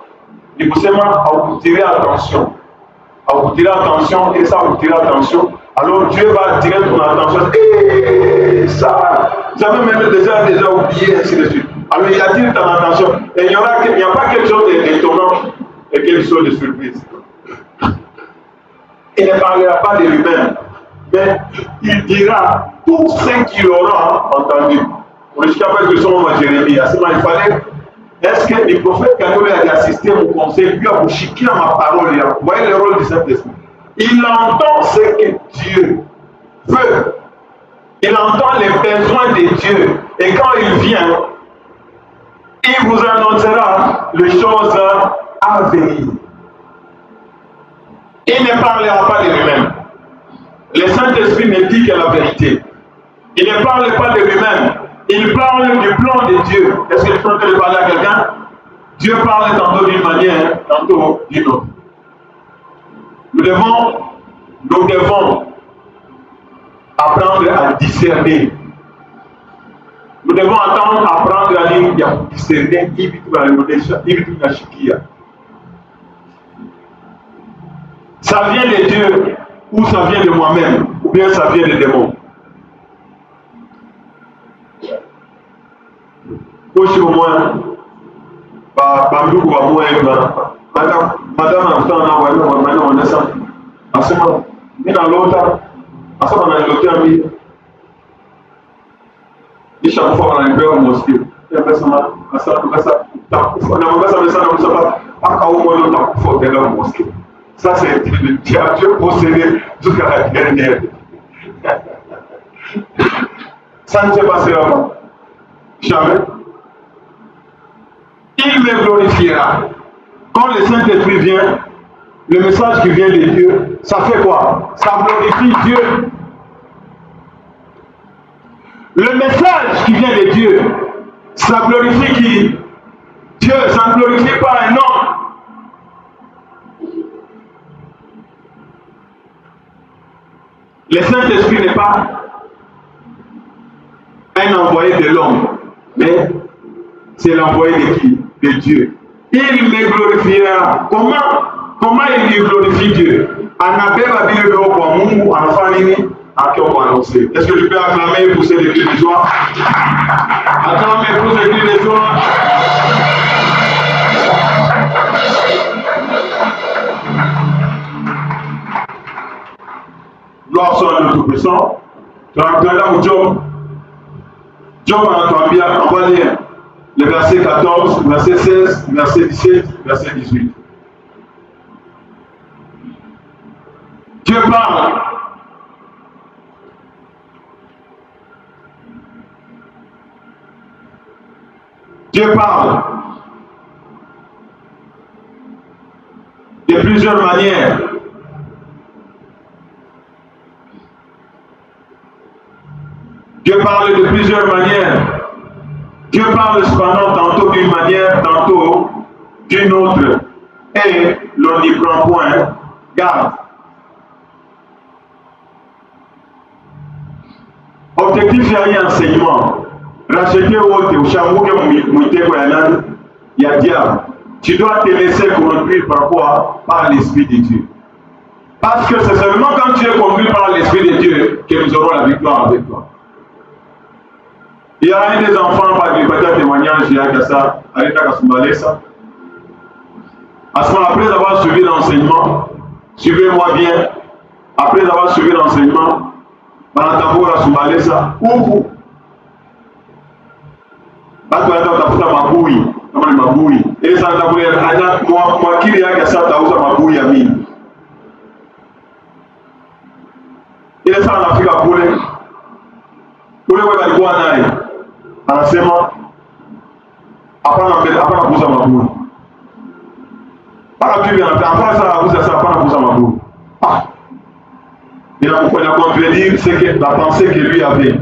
il faut seulement vous tirer attention. À vous tirer attention, et ça vous tirer attention. Alors Dieu va attirer ton attention. Et ça, vous avez même déjà oublié, ainsi de suite. Alors il attire ton attention. Et il n'y a pas quelque chose d'étonnant et quelque chose de surprise. Il ne parlera pas de lui-même, mais il dira tout ce qu'il aura entendu. Jusqu'à présent, son nom à Jérémie. À ce moment, il fallait. Est-ce que le prophète Kagame a assisté au conseil, lui a bouchiqué à ma parole? Vous voyez le rôle du Saint-Esprit. Il entend ce que Dieu veut. Il entend les besoins de Dieu. Et quand il vient, il vous annoncera les choses à venir. Il ne parlera pas de lui-même. Le Saint-Esprit ne dit que la vérité. Il ne parle pas de lui-même. Il parle du plan de Dieu. Est-ce que tu peux te parler à quelqu'un? Dieu parle tantôt d'une manière, tantôt d'une autre. Nous devons apprendre à discerner. Nous devons apprendre à discerner ça vient de Dieu ou ça vient de moi-même ou bien ça vient des démons. Aussi au moins, madame on est ça. À ce moment, dans l'autre, à ce moment, l'autre ami, et chaque fois on a un peu au mosquée. Et après ça, ça c'est Dieu possédé jusqu'à la dernière. Ça ne s'est passé là-bas. Jamais. Il me glorifiera. Quand le Saint-Esprit vient, le message qui vient de Dieu, ça fait quoi? Ça glorifie Dieu. Le message qui vient de Dieu, ça glorifie qui? Dieu, ça ne glorifie pas un homme. Le Saint-Esprit n'est pas un envoyé de l'homme, mais c'est l'envoyé de qui? De Dieu. il me glorifiera. Comment il glorifie Dieu? Anabeba Bible kwa Mungu anafanya nini? Akiwa annoncer. Est-ce que je peux acclamer pour ces cris de joie? Acclamer pour ces cris de joie. Gloire soit à notre puissant. Tunaangalia Job. Job anatuambia, on va lire le verset 14, verset 16, verset 17, verset 18. Dieu parle. Dieu parle de plusieurs manières. Dieu parle de plusieurs manières. Dieu parle cependant tantôt d'une manière, tantôt d'une autre. Et l'on n'y prend point garde. Objectif ya enseignement. Racheter wote ushanguke mwitego ya nani? Ya diable. Tu dois te laisser conduire par quoi? Par l'Esprit de Dieu. Parce que c'est seulement quand tu es conduit par l'Esprit de Dieu que nous aurons la victoire avec toi. Il y a un des enfants, par le témoignage, il y a ça, Arita Kasumbalesa. À ce moment, après avoir suivi l'enseignement, suivez-moi bien, après avoir suivi l'enseignement, Banatabo Kasumbalesa, ouvre. Batu tafuta mabui, kama ni mabui. Ile sana tabule ana mwakili yake sasa tauza mabui ya mimi. Ile sana anafika kule. Kule wewe alikuwa naye. Anasema hapana kuuza mabui. Para tu hapana sasa kuuza sasa hapana kuuza mabui. Il a contredire ce que la pensée que lui avait.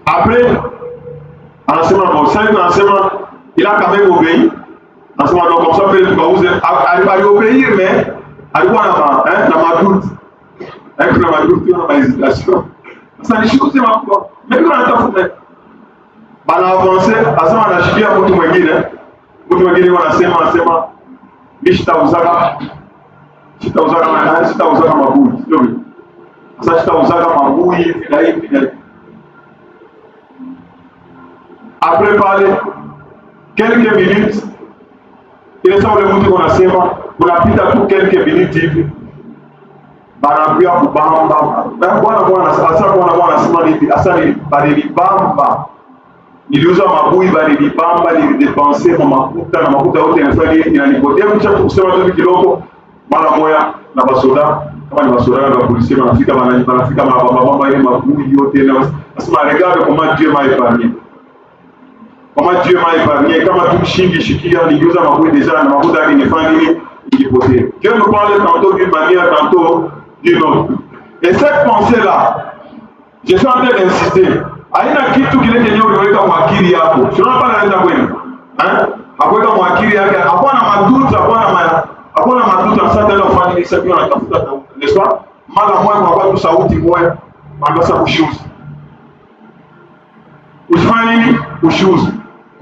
Après, enseignement, il a quand même obéi. Enseignement, donc comme ça, il va obéir, mais il va avoir la madoute. Avec la madoute, il va avoir l'hésitation. Ça ne chose pas quoi. Mais quand on a fait, on a avancé, à ce moment, on a chiqué à Moutou Mwengine. Moutou Mwengine, on a enseignement. Mais je t'ai usé ma boue. Ça, je t'ai usé ma boue, finalement. Après parler quelques minutes, il est ça le monde qu'on a sema, on a pris à tout quelques minutes hivi. Banaambia kubamba. Bwana sema hivi, asali balibamba. Niliuza mabui balibamba, nilidepenser kwa makuta na makuta yote inanipotea mcha kusema tu kidogo mara moja na basoda kama ni basoda na polisi wanafika mabamba ile mabui yote na asema regarde comment Dieu m'a épargné. Comment Dieu m'a épargné, kama tu shikia, niliuza mabui déjà, na makuta yake nifanya nini, ikipotea. Dieu nous parle tantôt d'une manière, tantôt d'une autre. Et cette pensée-là, je suis en train d'insister. Haina kitu kile kenye uliweka kwa akili yako. Tunaona pale anaenda kwenu. Hakuweka kwa akili yake, hapana maduta, hapana maduta sasa ndio fanya nini sasa anatafuta n'est-ce pas? Mara moja kwa watu sauti moja, wanaweza kushuzi. Usifanye nini? Ushuzi.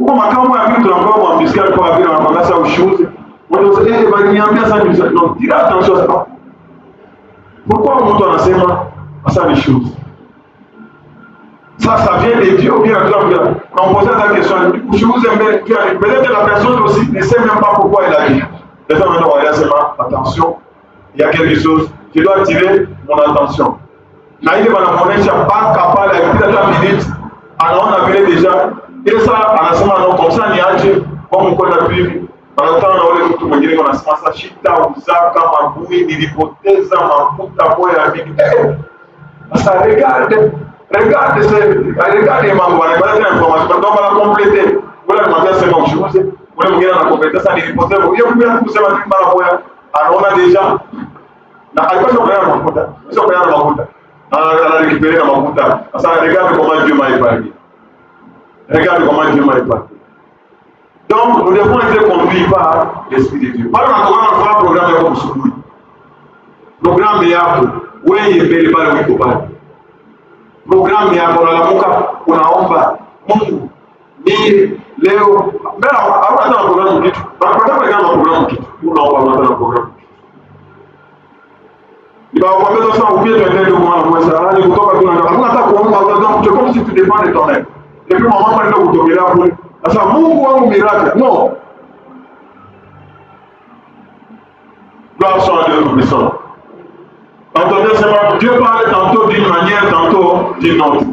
Kwa makamo ya vitu ambao wamesikia kwa vile wanapangasa ushuzi. Wanasema baniambia sana non, tira attention ça. Pourquoi mtu anasema asa ni shoes? Ça vient de Dieu ou bien on pose la question, peut-être la personne aussi ne sait même pas pourquoi elle a dit. Les gens doivent dire attention, il y a quelque chose qui doit attirer mon attention. Na ile wanaonyesha pas capable ya kupita minutes, anaona vile déjà ile ça anasema non comme ça ni aje kwa mkono na bibi. Wanataka na wale mtu mwingine wanasema sasa shita uzaka mabui nilipoteza mafuta kwa ya bibi. Sasa regarde mambo wanapata information ndio bana compléter. Wala mwambia sema ushuze, wala mwingine anakompleter sasa nilipoteza. Hiyo pia kusema tu mara moja anaona déjà na alikuwa kwa mafuta. Sio kwa mafuta. Ana récupérer mafuta. Sasa regarde comment Dieu m'a épargné. Regarde comment Dieu m'a épargné. Donc, nous devons être conduits par l'Esprit de Dieu. Par exemple, on va faire un programme de Koussouli. Programme de Yako. Oui, il est bel et pas le Wikopal. programu yako unalamuka unaomba Mungu ni leo mbele hata na programu kitu. Kama programu kitu. Unaomba hata na programu. Il va avoir ça ou bien tu as moins ça ni kutoka kuna hakuna hata kuomba donc tu comme si tu dépends de toi-même. Et puis maman mwana kutokea kule. Sasa Mungu wangu miracle. Non. Gloire soit à Dieu Tout-Puissant. Entendez seulement Dieu parle tantôt d'une manière, tantôt d'une autre.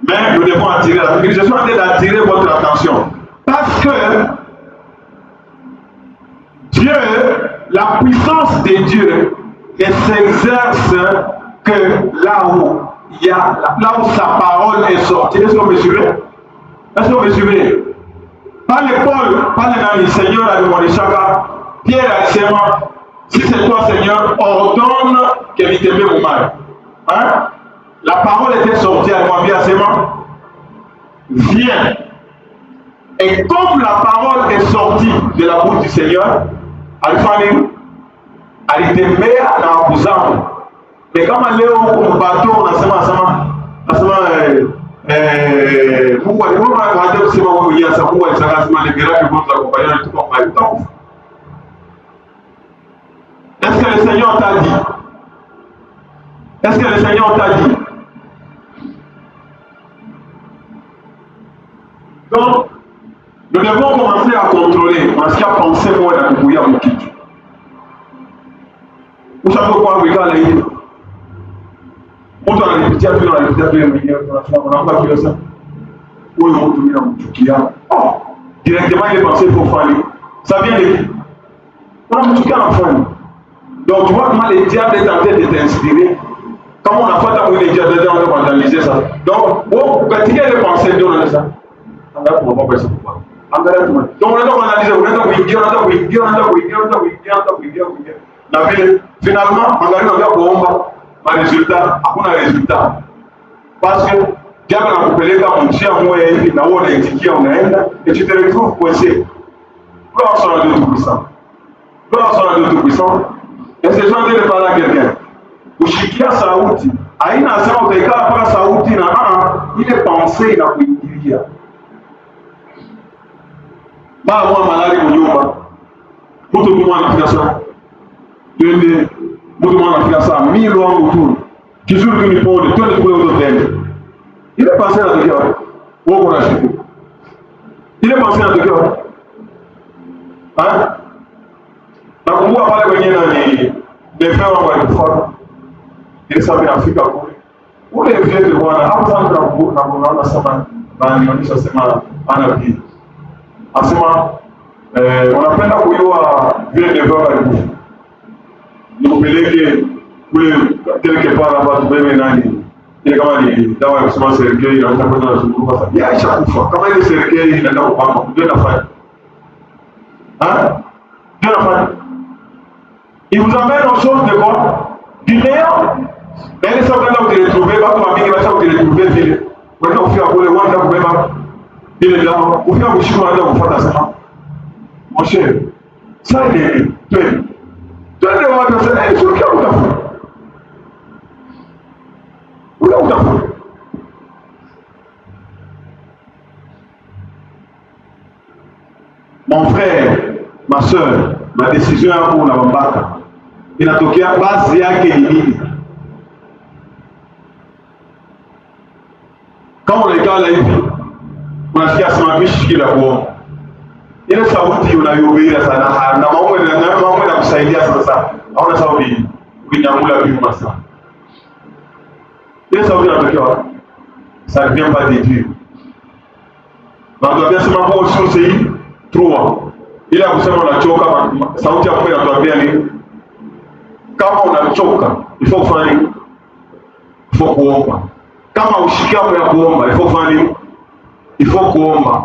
Mais nous devons attirer la je suis en train d'attirer votre attention. Parce que Dieu, la puissance de Dieu ne s'exerce que là où il y a, là où sa parole est sortie. Est-ce que vous me suivez? Est-ce que vous me suivez? Pas l'épaule, pas les Seigneur a demandé chacun. Pierre a dit seulement, si c'est toi Seigneur, ordonne qu'elle t'aime mon mal. Hein? La parole était sortie, elle m'a dit seulement, viens. Et comme la parole est sortie de la bouche du Seigneur, Alphanim, alitembea na wakuzangu. Kama leo huko mbato unasema Mungu alimwona haja kusema wewe yeye sasa Mungu alisema ni miracle kwa kupayana tu kwa maana utakufa. Est-ce que le Seigneur t'a dit? Est-ce que le Seigneur t'a dit? Donc, nous devons commencer à contrôler parce qu'il y a pensé moi dans le bouillard de kitu. Vous savez quoi regarde là hivi? Mtu analipitia tu mwenyewe unaomba kile sana. Huyo mtu mimi namchukia. Directement il est pensé pour faire. Ça vient de qui? Unamchukia na fani. Donc tu vois comment le diable est en train de t'inspirer. Comment on a fait à mouiller le diable on va analyser ça. Donc bon, quand il y a les pensées de on a ça. On va pas passer pourquoi. Donc on a analyser, on a kuingia. Na vile finalement angalia ndio kuomba résultat hakuna résultat parce que diable anakupeleka mjia moja hivi na wewe unaitikia unaenda et tu te retrouves coincé. Gloire soit à Dieu Tout-Puissant. Gloire soit à Dieu Tout-Puissant. Et c'est genre de parler à quelqu'un. Ushikia sauti haina sema utaikaa mpaka sauti na ile pensée inakuingilia. Mwa malali kunyumba mtu mmoja anafika sana twende mtu mmoja anafika sana milo wangu tu kizuri tu niponde twende kule utotende ile pensée inatokea wapi? Wewe unashukuru ile pensée inatokea wapi? Nakumbuka pale kwenye nani nefea wangu alikufa ile sababu Afrika kule ule vile bwana hapo sana tunakuona sana banionyesha sema anabii asema unapenda kujua vile nefea alikufa nikupeleke kule quelque part hapa tubebe nani ile kama ni dawa ya kusema serikali inaweza kwenda kuzunguka sasa ya aisha kufa kama ile serikali inaenda kupanga ndio nafanya ndio nafanya il vous amène aux choses de quoi du néant mais ça quand vous les trouvez pas comme mingi ça vous les trouvez vile wenda kufika kule wanda kubeba ile dawa kufika kushika wanda kufuata sana mon cher ça il est twende watu sana hizo kia utafuta utafuta mon frère ma soeur ma décision yangu na mbaka inatokea basi yake ni nini? Kama unaikala hivi unasikia simamishi kila kuomba ile sauti unayohubiri sana na mambo yanakusaidia sasa hauna sauti ukinyamula vipi sana ile sauti inatokea wapi? Ça vient pas de Dieu. Ndio sema kwa usi trua ile kusema unachoka sauti yako inatuambia nini? Kama unachoka ifo kufanya nini? Ifo kuomba. Kama ushikamo ya kuomba ifo kufanya nini? Ifo kuomba.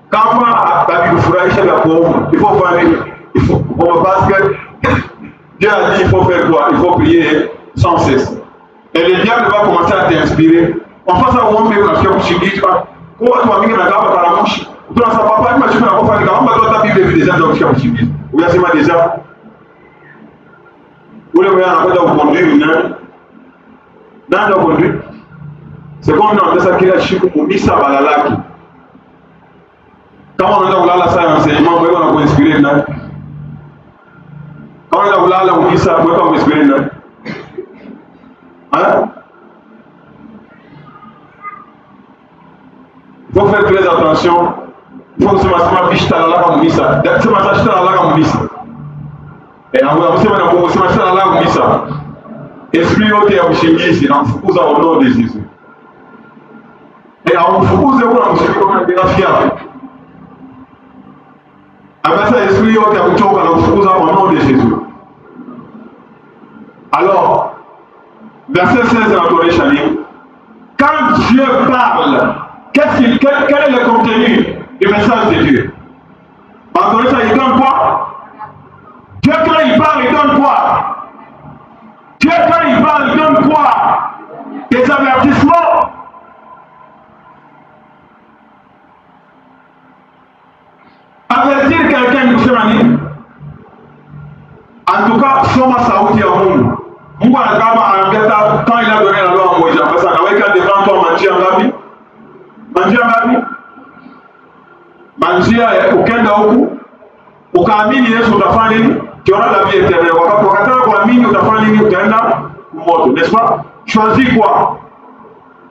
Kama hakufurahisha ya kuomba ifo kufanya nini? Ifo kuomba parce que Dieu a dit il faut faire quoi? Il faut prier sans cesse. Et le diable va commencer à t'inspirer. Enfin ça uombe unasikia kushindika. Kwa watu wengine na kama karamushi. Tunasema papa ni mashimo na kufanya kama ndio Biblia deja ndio kushika kushindika. Uyasema deja ule mwenye anakwenda kuconduire nani ndio conduire C'est comme on appelle ça qu'il a chico mumisa balalaki. Quand on a là ça enseignement, on va inspirer là. Quand on a là mumisa, on va inspirer là. Hein? Il faut faire très attention. Il faut que ce matin biche ta la mumisa. Ce matin je ta la mumisa. Et on va ce matin la mumisa. Esprit haut et à Bouchingisi, dans le au nom de Jésus. Et à Bouchingisi, on a bien fiable. Après ça, esprit haut et à Bouchingisi, au nom de Jésus. Alors, verset 16 de la Torah Chalim, quand Dieu parle, quel est le contenu du message de Dieu? La Torah Chalim, il donne quoi? Dieu, quand il parle, il donne quoi? Dieu, quand il parle, il donne quoi? Des avertissements. Avertir quelqu'un, M. Mani. En tout cas, Soma Saouti à Mungu. Mungu anagama quand il a donné la loi à Moïse, après ça, il a devant toi, Manjia Ngabi. Manjia Ngabi. Manjia, aucun d'où. Ukaamini Yesu utafanya nini? Tu auras la vie éternelle. Wakati kuamini utafanya nini? Utaenda moto, n'est-ce pas? Choisis quoi?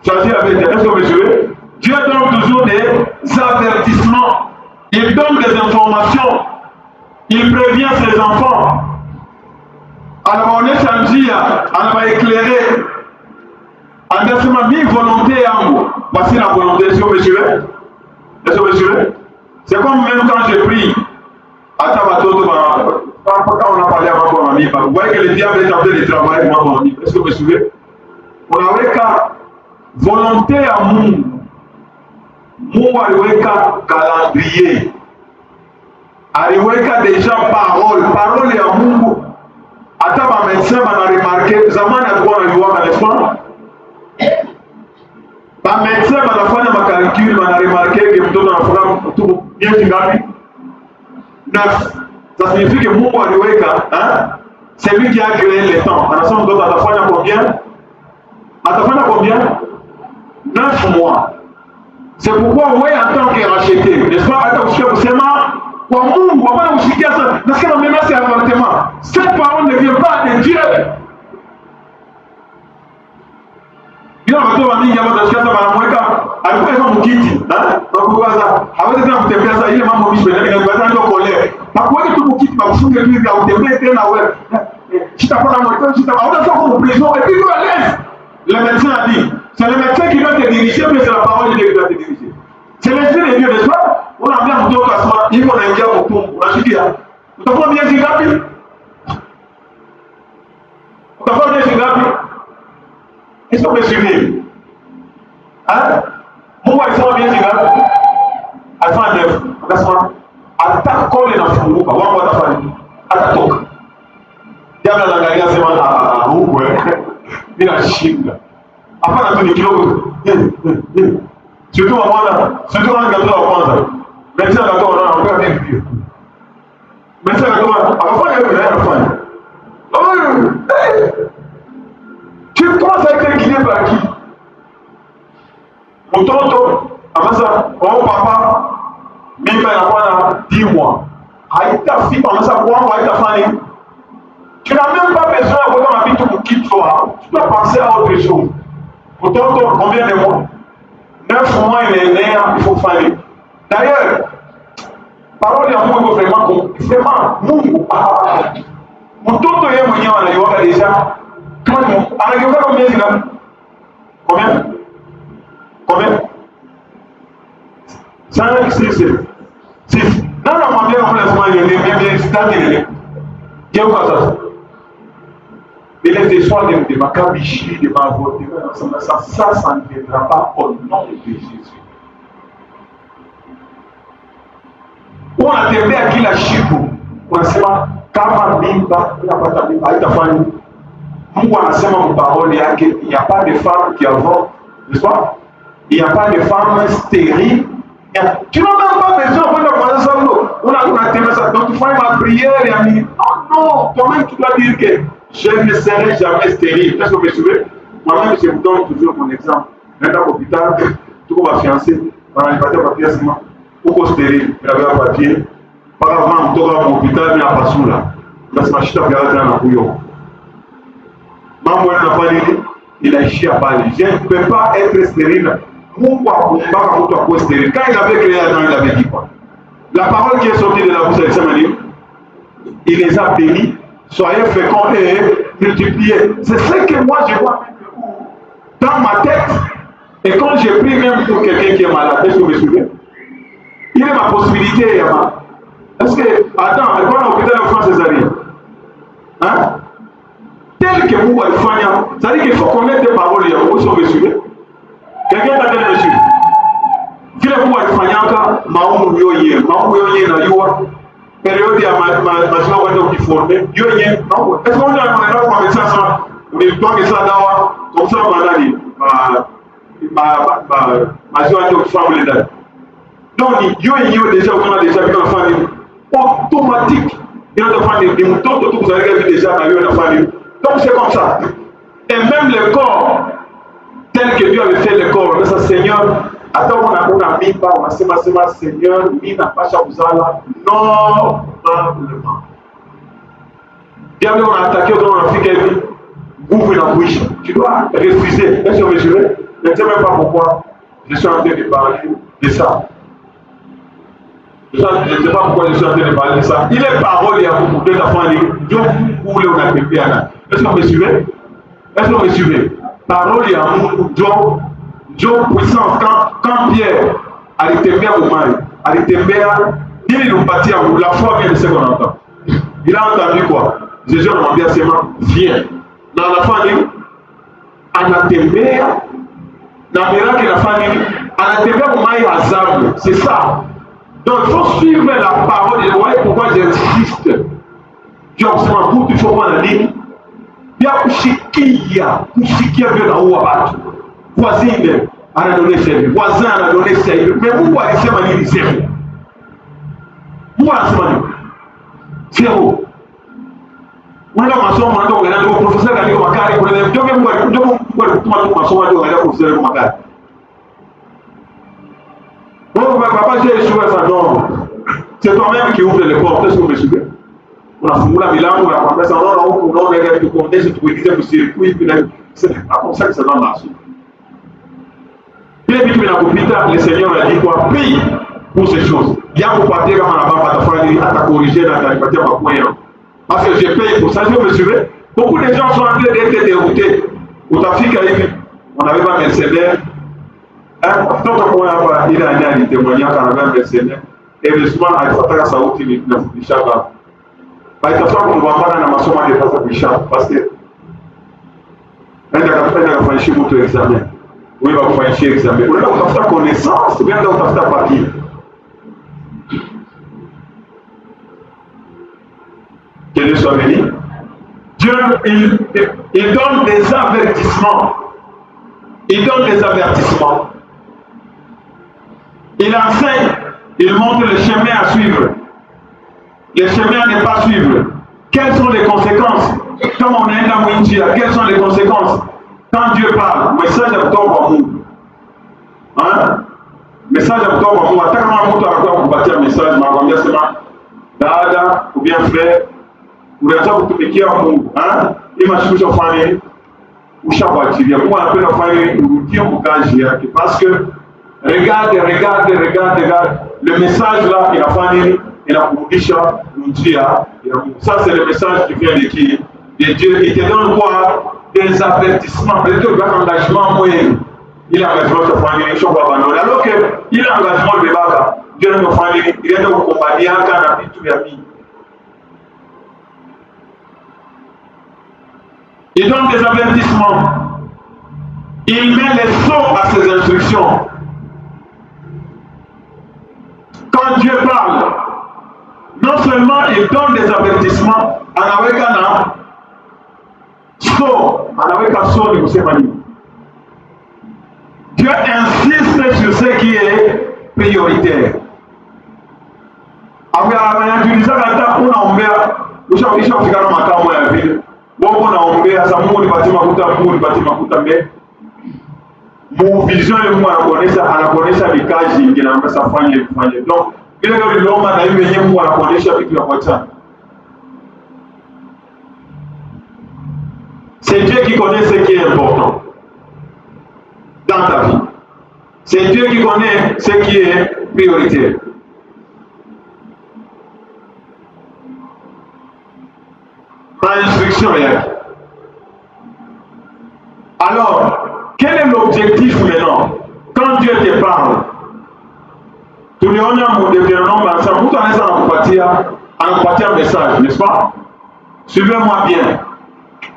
Choisis la vie éternelle. Est-ce que vous suivez? Dieu donne toujours des avertissements. Il donne des informations. Il prévient ses enfants. Alors on est changé, on va éclairer. En décembre, mi volonté à moi. Voici la volonté. Est-ce que vous suivez? Est-ce que vous suivez? C'est comme même quand j'ai pris. Quand on a parlé avant mon ami, vous voyez que le diable est en train de travailler avec mon ami. Est-ce que vous me suivez? On avait qu'à volonté à Mungu. Mungu aliweka calendrier. Aliweka déjà parole. Parole ya Mungu. Hata ba médecin bana remarqué, zamani alikuwa analiwaka, n'est-ce pas? Ba médecin banafanya makalkuli bana remarqué que mtoto anafuka mtu miezi ngapi? 9. Ça signifie que Mungu aliweka, hein? C'est lui qui a créé les temps. Anasema mtoto atafanya combien? Atafanya combien? 9 mois. C'est pourquoi vous voyez en tant que racheté, n'est-ce pas? Hata usikia kusema kwa Mungu, hapana usikia ça. Nasikia menace ya avortement. Cette parole ne vient pas de Dieu. Bila watu wa mingi hapa tunasikia sasa wanamweka alikuwa kama mkiti, kwa kuwaza hawezi tena kutembea sasa ile mambo mimi ndio ndio ndio kole. Pakuweke tu mkiti bakufunge tu hivi utembee tena wewe. Sitapata moto, sitapata soko en prison et puis tu à l'aise. Le médecin a dit, c'est le médecin qui va te diriger, mais c'est la parole de Dieu qui va te diriger. C'est l'esprit de Dieu, n'est-ce pas? On a bien mtoto asema hivyo naingia mtumbo. Unashikia. Utakuwa miezi ngapi? Utakuwa miezi ngapi? Est-ce que vous me suivez? Hein? Mungu alisema miezi ngapi? Alisema 9. Akasema hata kole na funguka, wangu watafanya. Atatoka. Diablo anaangalia sema huko bila shinda. Hapana tu ni kidogo. Surtout mwana, surtout wana gato wa kwanza. Médecin gato wana anakuwa bien vieux. Médecin gato akafanya hiyo na anafanya. Tu commences à être guidé par qui? Mtoto amasa au papa mimba inakuwa na 10 mois. Haitafika amasa kwangu haitafanya. Tu n'as même pas besoin de voir ma vie tout qui toi. Tu dois penser à autre chose. Mtoto combien de mois? 9 mois il est né, il faut faire. D'ailleurs, parole ya Mungu vraiment Mungu. Mtoto yeye mwenyewe anaiwaka deja. Anageuka kwa miezi ngapi? Combien? 5, 6. Non, mwambie kama lazima yeye stade. Geuka sasa. Il est des soins de ma cabichi, de ma voix, ça ne viendra pas au nom de Jésus. Unatembea kila siku unasema kama mimba unapata mimba haitafanya. Mungu anasema mparole yake, il n'y a pas de femme qui avorte, n'est-ce pas? Il n'y a pas de femme stérile. Tu n'as même pas besoin de faire ça. On a ça. Donc tu fais ma prière et à midi. Non, toi-même tu dois dire que je ne serai jamais stérile. Est-ce que vous me suivez? Moi-même je vous donne toujours mon exemple. nenda kwa hospitali, tuko bafiancé, wananipatia papier sima, uko stérile, inabeba papier, mpaka vama mtoka kwa hospitali na pasula. Nasema shita kwa tena na kuyo. Mambo yanafanya nini? Inaishia pale. Je ne peux pas être stérile. Mungu akumbaka mtu akuwe stérile. Quand il avait créé Adam, il avait dit quoi? La parole qui est sortie de la bouche d'Israël, il les a bénis. Soyez féconds et multipliez. C'est ce que moi je vois dans ma tête. Et quand j'ai pris même pour quelqu'un qui est malade, est-ce que vous me suivez? Il est ma possibilité, Yama. Est-ce que, attends, elle va à l'hôpital de France césarienne. Hein? Tel que vous allez faire, ça veut dire qu'il faut connaître des paroles, Yama. Est-ce que vous me suivez? Quelqu'un t'a dit, monsieur. Vile vous allez faire, maoumu yoye na yuwa. Période ya maziwa wende ukiforme, yoye, est-ce qu'on a un endroit comme ça, on est pas que ça dawa, comme ça, manani, maziwa wende ukiforme les dates. Donc, yoye déjà, on a déjà vu dans la famille, automatique, il y a des familles, des moutons, tout vous avez vu déjà dans la famille. Donc, c'est comme ça. Et même le corps, tel que Dieu avait fait le corps, mais ça, Seigneur, attends, on a mis pas, on a sema, Seigneur, il n'a pas chabuzala, normalement. Bien, on a attaqué, on a fait quelque chose, ouvre la bouche. Tu dois refuser. Est-ce que vous me suivez? Je ne sais même pas pourquoi je suis en train de parler de ça. Je ne sais pas pourquoi je suis en train de parler de ça. Il est parole, il y a beaucoup de familles. Dieu vous voulez, on a pépé à là. Est-ce que vous me suivez? Est-ce que vous me suivez? Parole, il y a beaucoup de Dieu puissant. Quand Pierre allait bien au mal, allait bien, il nous bâtit à vous. La foi vient de ce qu'on entend. Il a entendu quoi? Jésus a dit à ses mains, viens. Dans la famille, anatembea. Dans le miracle, la famille, anatembea au mal hasard. C'est ça. Donc il faut suivre la parole et voir pourquoi j'insiste. Dieu observe beaucoup, il faut voir la ligne. Bien kushikia vyo na uwa watu. Voisin anadonné sehemu, voisin anadonné sehemu. Mais Mungu alisema nini sehemu? Mungu anasema nini? Sehemu. Unaenda masomo, unaenda kuangalia ndio profesa katika makari, kuna ndio Mungu alikutuma tu masomo ndio unaenda kufundisha kwa makari. Bon, papa, j'ai échoué ça, non. C'est toi-même qui ouvre les portes, est-ce que vous me suivez? Unafungula milango, unakwambia ça, non, huku unaona ile tukuoneshe tukuingize kwa circuit, c'est pas comme ça que ça va marcher. Vile vitu vinakupita, le Seigneur a dit quoi? Prie pour ces choses. Yako patie kama na baba atafanya atakorriger na atanipatia makosa. Parce que je paye pour ça, je me suivez? Beaucoup de gens sont en train d'être déroutés. Utafika hivi, on avait pas Mercedes. Mtoto mmoja hapa ile alitemwanya kana Mercedes. Souvent alifuataka sauti ninafundisha hapa. Baitafaa kumbana na masomo ya sasa kuisha parce que enda kufanyishia mtu examen. Wewe wakufanyishia examen. Unaenda kutafuta connaissance, unaenda kutafuta papier. Que Dieu soit béni. Dieu, il donne des avertissements. Il donne des avertissements. Il enseigne, il montre le chemin à suivre. Le chemin à ne pas suivre. Quelles sont les conséquences? Quand on est dans Winchia, quelles sont les conséquences? Quand Dieu parle, message à toi pour nous. Hein? Message à toi pour nous. Attends, comment tu as encore bâti un message, ma grand-mère, c'est ma dada, ou bien frère, ou bien ça, vous te mettez à Mungu. Hein? Il m'a choisi au famille, ou chaque fois, tu viens. Moi, un peu la famille, ou Dieu vous cache, parce que, regarde. Le message là, il a famille, il a Moudisha, Moundia. Ça, c'est le message qui vient de qui? De Dieu. Il te donne quoi? Des avertissements. Peut-être que l'engagement moyen, il a engagement de famille, il faut abandonner. Alors qu'il a engagement de Baka, Dieu ne famille, il est dans le compagnie, il a un tout ami. Il donne des avertissements. Il met les sons à ses instructions. Quand Dieu parle, non seulement il donne des avertissements, anaweka so de Moussemani. Dieu insiste sur ce qui est prioritaire. Anajulisha hata unaombea ushafika na makao ya vile. Wao unaombea sa Mungu nipatie makuta mbele. Mon vision et moi anakuonesha vikazi inginaweza fanye. Donc ile ndio liloma na yeye mwenyewe Mungu anakuonesha vitu vya kuacha. C'est Dieu qui connaît ce qui est important dans ta vie. C'est Dieu qui connaît ce qui est prioritaire. Instruction hier. Alors, quel est l'objectif maintenant? Quand Dieu te parle, tuliona Deutéronome 25, mtu anaweza anakupatia message, n'est-ce pas? Suivez-moi bien.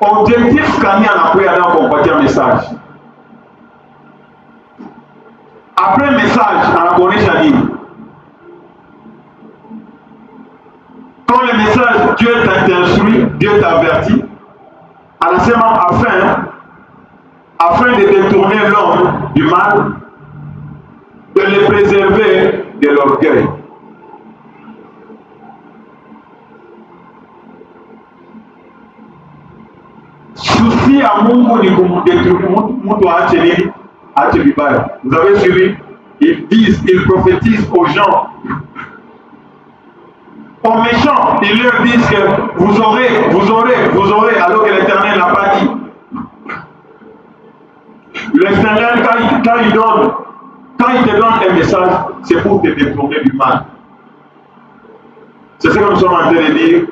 Objectif kani anakuya nao kumpatia message. Après message anakuonesha nini? Quand le message Dieu t'instruit, Dieu t'avertit, anasema afin de détourner l'homme du mal, de le préserver de l'orgueil. Souci à Mungu ni kumdétruire mtu aache nini? Aache vibaya. Vous avez suivi? Ils prophétisent aux gens, aux méchants, ils leur disent que vous aurez, alors que l'Éternel n'a pas dit. L'Éternel, quand il te donne un message, c'est pour te détourner du mal. C'est ce que nous sommes en train de dire.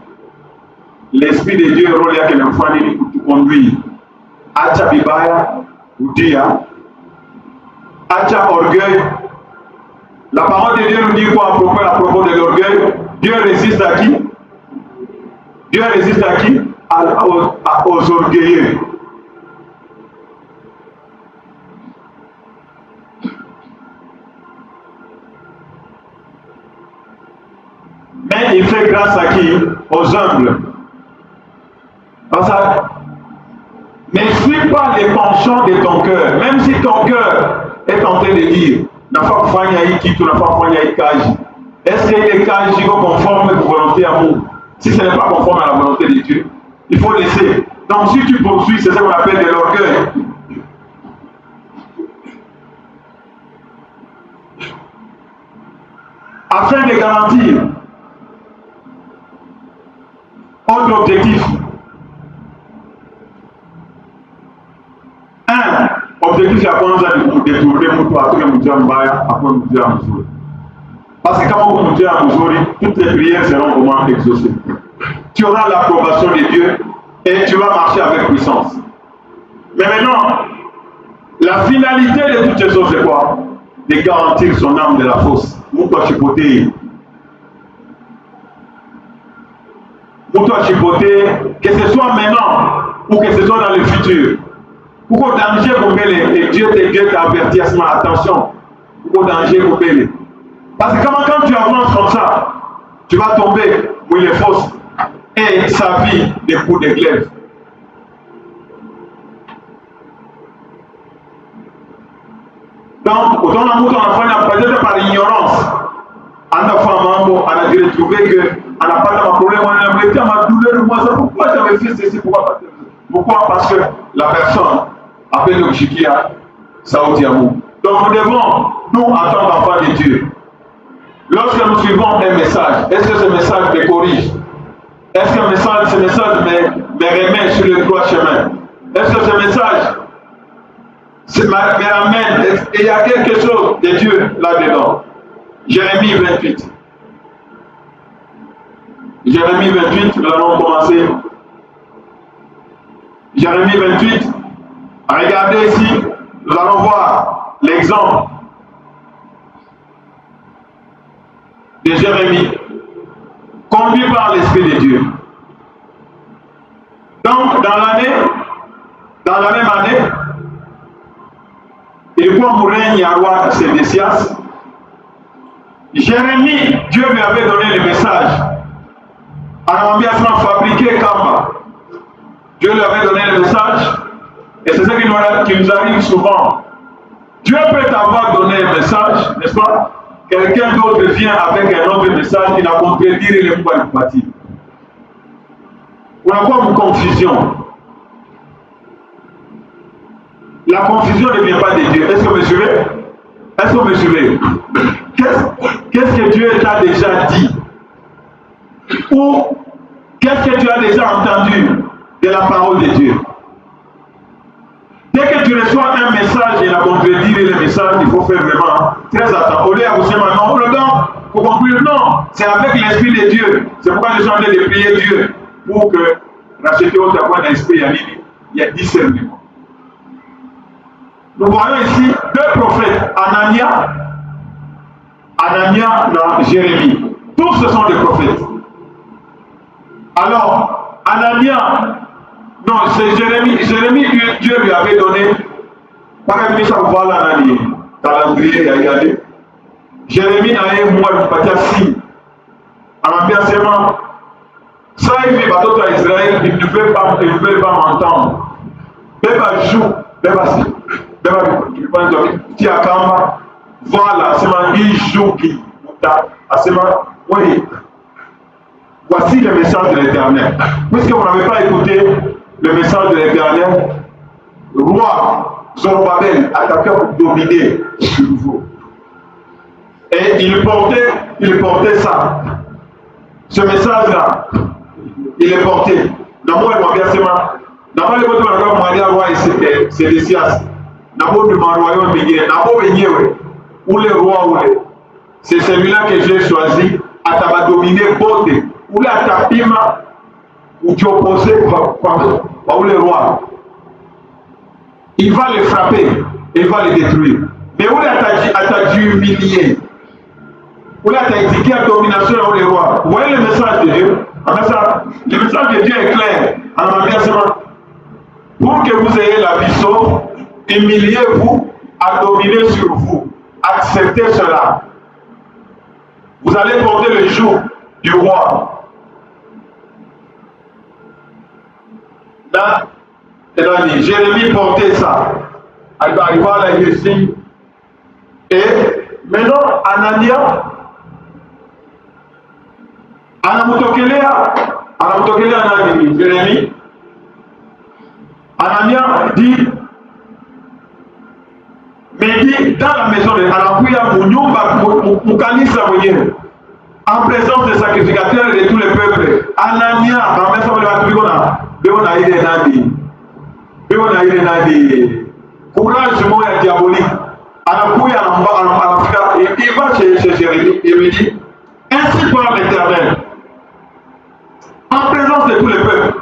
L'Esprit de Dieu est rôle que nous faisons pour te conduire. Acha bibaya, udia. Acha orgueil. La parole de Dieu nous dit quoi à propos de l'orgueil? Dieu résiste à qui? Dieu résiste à qui? Aux orgueilleux. Mais il fait grâce à qui? Aux humbles. Ne suis pas les penchants de ton cœur, même si ton cœur est en train de dire, n'a pas fait qui, n'a pas fait kaji. Est-ce que les kaji sont conformes à la volonté à vous? Si ce n'est pas conforme à la volonté de Dieu, il faut laisser. Donc si tu poursuis, c'est ce qu'on appelle de l'orgueil. Afin de garantir autre objectif. Objectif ya kwanza ni kudetourner mtu atoke mjia mbaya akwe mjia mzuri. Parce que kama uko mjia mzuri, toutes les prières seront vraiment exaucées. Tu auras l'approbation de Dieu et tu vas marcher avec puissance. Mais maintenant, la finalité de toutes ces choses c'est quoi? De garantir son âme de la fosse. Mtu achipote. Mtu achipote, que ce soit maintenant ou que ce soit dans le futur. Pourquoi danger et Dieu t'a averti à ce moment, attention, pourquoi danger coupé? Parce que quand tu avances comme ça, tu vas tomber où il est fausse et sa vie des coups de glaive. Donc, autant la mouton a fait peut-être par ignorance. On a fait retrouvé qu'on n'a pas de problème, on a dit ma douleur, moi, pourquoi j'avais fait ceci? Pourquoi? Parce que la personne appelle le Chikia, Saoutiamou. Donc nous devons, nous, en tant qu'enfants de Dieu, lorsque nous suivons un message, est-ce que ce message me corrige? Est-ce que ce message me remet sur le droit chemin? Est-ce que ce message me ramène? Et il y a quelque chose de Dieu là-dedans. Jérémie 28. Jérémie 28, nous allons commencer. Jérémie 28. Regardez ici, nous allons voir l'exemple de Jérémie, conduit par l'Esprit de Dieu. Donc, dans la même année, il faut mourir à roi Sédécias. Jérémie, Dieu lui avait donné le message. En ambiance fabriqué Kamba. Dieu lui avait donné le message. Et c'est ce qui nous arrive souvent. Dieu peut t'avoir donné un message, n'est-ce pas? Quelqu'un d'autre vient avec un autre message qui a contredit les mots du parti. On a quoi une confusion? La confusion ne vient pas de Dieu. Est-ce que vous me suivez? Est-ce que vous me suivez? Qu'est-ce que Dieu t'a déjà dit? Ou qu'est-ce que tu as déjà entendu de la parole de Dieu? Dès que tu reçois un message et la contredire le message, il faut faire vraiment très attention. Au lieu de vous dire non, pour conclure, non, c'est avec l'Esprit de Dieu. C'est pourquoi les gens ont de prier Dieu pour que racheter votre point d'esprit, il y a discernement. Nous voyons ici deux prophètes, Anania et Jérémie. Tous ce sont des prophètes. Alors, Anania, non, c'est Jérémie. Jérémie, Dieu lui avait donné, par exemple, ça voilà, calendrier, il a regardé. Jérémie n'a eu moi, il a si. En ambiancement, ça, il fait bateau à Israël, il ne veut pas m'entendre. Beba joue, Beba si. Tiakamba, voilà, c'est ma joue qui. Oui. Voici le message de l'Éternel. Puisque vous n'avez pas écouté le message de l'Éternel, roi Zorobabel attaquait pour dominer sur vous. Et il portait ça. Ce message-là, il est porté. D'abord, il m'a bien seulement. D'abord, il m'a dit roi et c'est les sias. D'abord, il m'a royaume béni. D'abord, béni, ou les rois, ou les. C'est celui-là que j'ai choisi. À ta dominer, beauté. Ou la tapima, ou tu opposé par les rois. Il va les frapper, il va les détruire. Mais où t'as dû humilier? Où t'as indiqué la domination dans les rois? Vous voyez le message de Dieu? Le message de Dieu est clair. En engagement. Pour que vous ayez la vie sauve, humiliez-vous à dominer sur vous. Acceptez cela. Vous allez porter le joug du roi. Là, Jérémie portait ça. Elle va arriver à la ici. Et maintenant, Anania, Jérémie, Anania dit, mais dit dans la maison de Anakuya, en présence des sacrificateurs et de tous les peuples, Anania, dans la maison de courage moi diabolique. Anakuya, il va chez Jérémie et lui dit, ainsi parle l'Éternel, en présence de tous les peuples,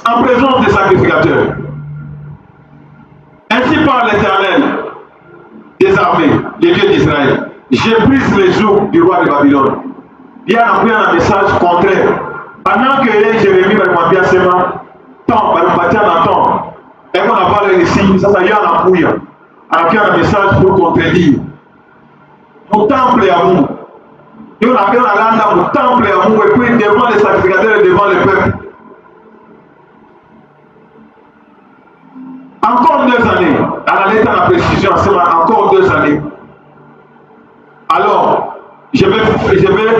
en présence des sacrificateurs. Ainsi parle l'Éternel des armées, les dieux d'Israël. J'ai brisé les jours du roi de Babylone. Il y a un message contraire. Pendant que Jérémie va bien seulement, tant, et qu'on a parlé ici, ça y a un appui. Alors qu'il y a un message pour contredire. Mon temple est à vous. Et on a bien la lande, mon temple est à vous, et puis devant les sacrificateurs et devant le peuple. Encore 2 années, à la lettre de la précision, c'est encore 2 années. Alors, je fais revenir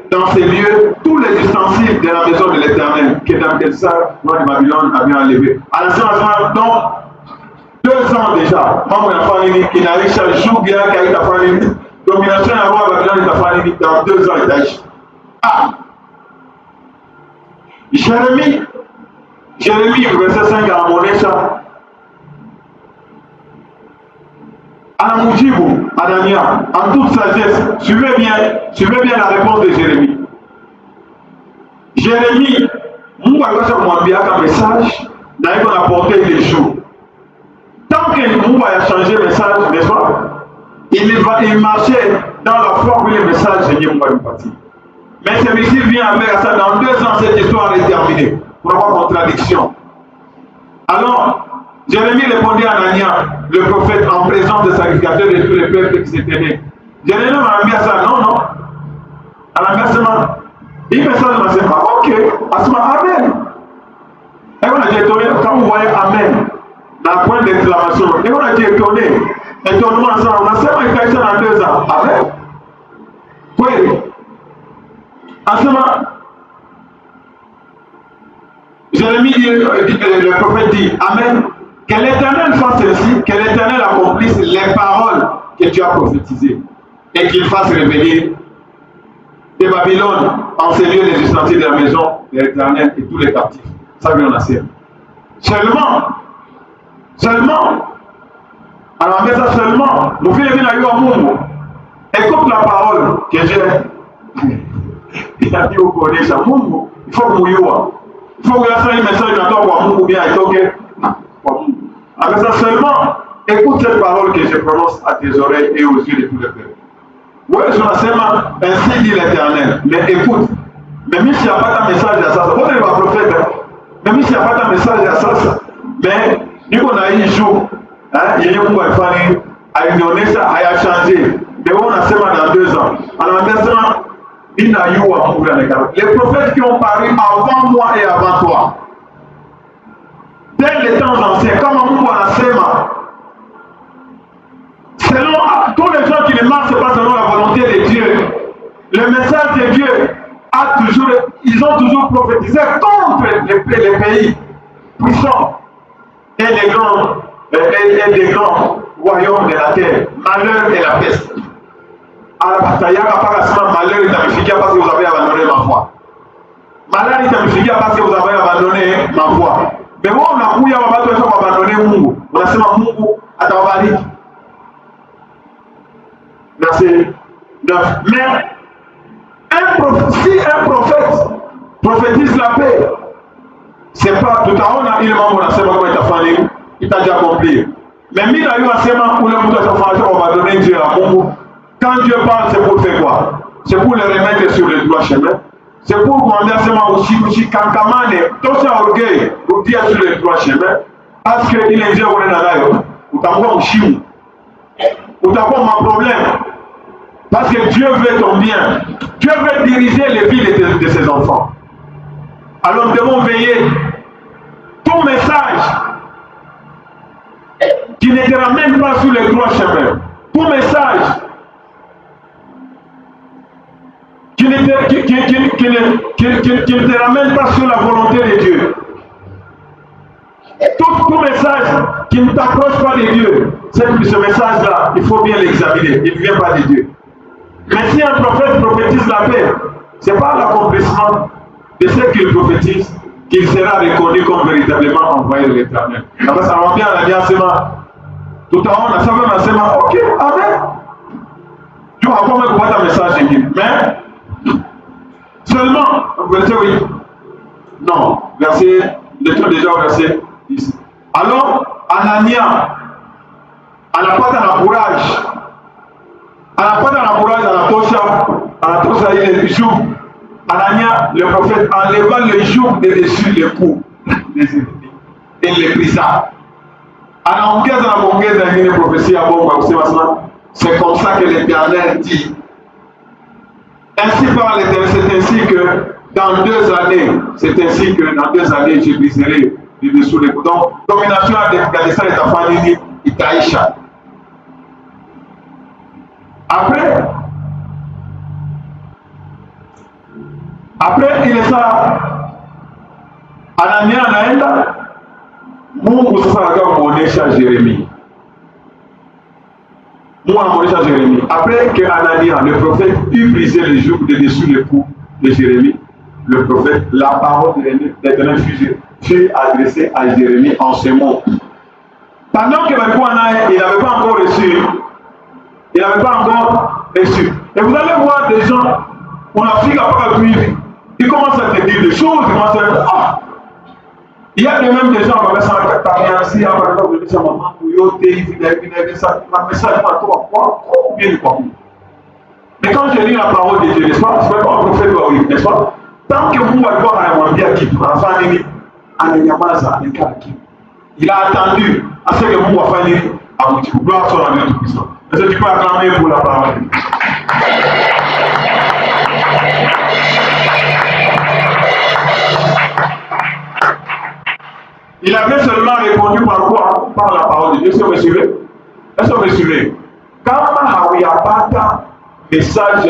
dans ces lieux tous les ustensiles de la maison de l'Éternel que Nebuchadnezzar, roi de Babylone, a bien enlevé. À la fin, donc, 2 ans déjà, maman a famille qui n'a eu chaque jour bien qu'il a eu ta famille. Domination du roi de Babylone, ta famille dans 2 ans, il a eu. Ah! Jérémie, verset 5 à monnaie ça. Anamoudjibou, Anania, en toute sagesse, suivez bien la réponse de Jérémie. Jérémie, moi, je vais m'envoyer un message, d'ailleurs, on a porté les jours. Tant que nous va changer le message, n'est-ce pas? Il marchait dans la foi où le message est venu partir. Mais celui-ci vient avec ça, dans 2 ans, cette histoire est terminée. Pour avoir contradiction. Alors, Jérémie répondit à Anania, le prophète, en présence des sacrificateurs de tous les peuples qui s'étaient nés. Jérémie m'a mis à ça, non. À la versement, il fait ça de ma semaine. Ok, à ce moment, Amen. Et on a été étonné, quand vous voyez Amen, dans le point d'exclamation, et on a été étonné, étonnement ensemble, on a seulement fait ça dans 2 ans. Amen. Oui. À ce moment, Jérémie dit, le prophète dit, Amen. Que l'Éternel fasse ainsi, que l'Éternel accomplisse les paroles que tu as prophétisées et qu'il fasse révéler de Babylone en ces lieux les ustensiles de la maison de l'Éternel et tous les captifs. Ça vient en assez. Seulement, alors on fait ça seulement, nous faisons venir à Mungu. Écoute la parole que j'ai. Il a dit au Kodesh, Mungu, il faut que vous il faut que vous fassiez un message d'entendre pour Mungu bien et toquer. Avec ça seulement, écoute cette parole que je prononce à tes oreilles et aux yeux de tous les peuples. Oui, je m'assema, ainsi dit l'Éternel. Mais écoute, même s'il n'y a pas de message à ça, vous êtes un prophète, même s'il n'y a pas de message à ça, mais nous on a eu un jour, il y a eu un famille, à ignorer ça, à changer. Mais on a seulement dans 2 ans. Alors maintenant, il n'a eu à les prophètes qui ont paru avant moi et avant toi, dès les temps anciens, comme on a sema, selon tous les gens qui ne marchent pas selon la volonté de Dieu, le message de Dieu ils ont toujours prophétisé contre les pays puissants et les grands royaumes de la terre, malheur et la peste. Alors, malheur est amplifié parce que vous avez abandonné ma foi. Malheur est amplifié parce que vous avez abandonné ma foi. Mais moi, on a pu abandonner Mungu. On a dit Mungu atawabariki. Verset 9. Mais si un prophète prophétise la paix, c'est pas tout à l'heure, il m'a dit comment il t'a déjà accompli. Mais il a eu un sément où le monde va donner Dieu à Mungu. Quand Dieu parle, c'est pour faire quoi? C'est pour le remettre sur le droit chemin. C'est pour demander seulement aussi kankamane, tout ça orgueil, pour dire sur le droit chemin. Parce qu'il est déjà venu dans l'air. Ou t'as pas un chou. Ou t'as pas un problème. Parce que Dieu veut ton bien. Dieu veut diriger les vies de ses enfants. Alors nous devons veiller. Tout message qui ne te ramène pas sur le droit chemin. Tout message qui ne te ramène pas sur la volonté de Dieu. Tout message qui ne t'approche pas de Dieu, ce message-là, il faut bien l'examiner. Il ne vient pas de Dieu. Mais si un prophète prophétise la paix, ce n'est pas l'accomplissement de ce qu'il prophétise qu'il sera reconnu comme véritablement envoyé de l'Éternel. Après, ça va bien à l'alliancement. Tout à l'heure, on a savoir l'enseignement. Ok, amen. Tu vas pas me voir un message de Dieu. Mais seulement, verset 8. Non, verset, le temps déjà au verset 10. Alors, Anania, anapata na courage. Anapata na courage, Anatosha, il est joug. Anania, le prophète, enleva le joug de dessus les coups des ennemis et les brisa. Anaongeza na kuongeza ingine prophétie ya Mungu kusema sana, c'est comme ça que l'Éternel dit. Ainsi par l'Éternel, c'est ainsi que dans 2 années, c'est ainsi que dans 2 années, je briserai les dessous des coups. Donc, domination à Gadessa et ta famille, Itaïcha. Après, il est ça, Anania anaenda, Mungu sasa akamuonesha Jérémie. Mungu anamuonesha Jérémie. Après que Anania, le prophète, eut brisé les joues de dessus le cou de Jérémie, le prophète, la parole de l'Éternel fut adressée à Jérémie en ces mots. Pendant que il n'avait pas encore reçu. Il n'avait pas encore reçu. Et vous allez voir des gens, on a fait la parole, ils commencent à te dire des choses, ils commencent à dire, ah! Il y a même des gens qui vont s'en tarder à par exemple, de maman, un message à toi, bien quoi. Mais quand je lis la parole de Dieu, n'est-ce pas? C'est pas un prophète, n'est-ce pas? Tant que vous allez voir un monde qui il a attendu à ce que vous allez faire à vous dire, gloire soit à Dieu Tout-Puissant. Est-ce que tu peux acclamer pour la parole? Il avait seulement répondu par quoi? Par la parole de Dieu. Est-ce que vous me suivez? Est-ce que vous me suivez? Quand il n'y a pas de message,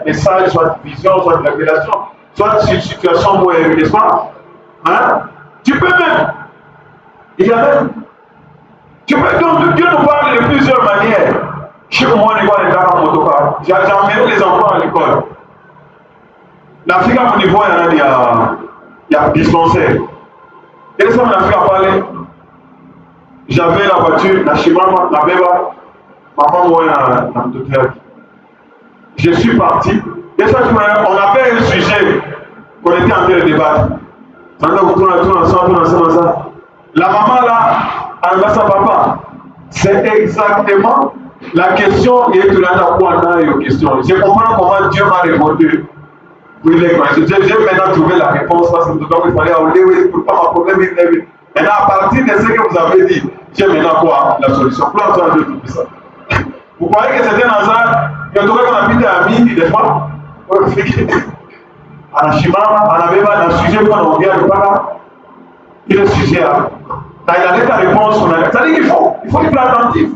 message, soit vision, soit révélation, soit situation, n'est-ce pas? Hein? Tu peux même. Il y a même. Tu peux, donc Dieu nous parle de plusieurs manières. Chez moi, on est dans mon motocar. J'ai emmené les enfants à l'école. L'Afrique à mon niveau, il y a dispensaire. Et ça, l'Afrique a parlé. J'avais la voiture, la chimama, la beba, maman, moi, la motocar. Je suis parti. Et ça, on avait un sujet qu'on était en train de débattre. La maman là, elle a sa papa. C'est exactement la question et tu l'as d'apprendre aux questions. Je comprends comment Dieu m'a répondu. Oui, j'ai maintenant trouvé la réponse parce que il fallait aller pour pas ma problème. Maintenant, à partir de ce que vous avez dit, j'ai maintenant quoi? La solution. Plein de tout ça. Vous croyez que c'était dans un. Il y a trouvé qu'on habite à Midi, des fois. À la chimama, à la beba, dans le sujet qu'on a envoyé à l'Opara. Il est le sujet là. Quand il a dit ta réponse, on a dit. Ça dit qu'il faut être attentif.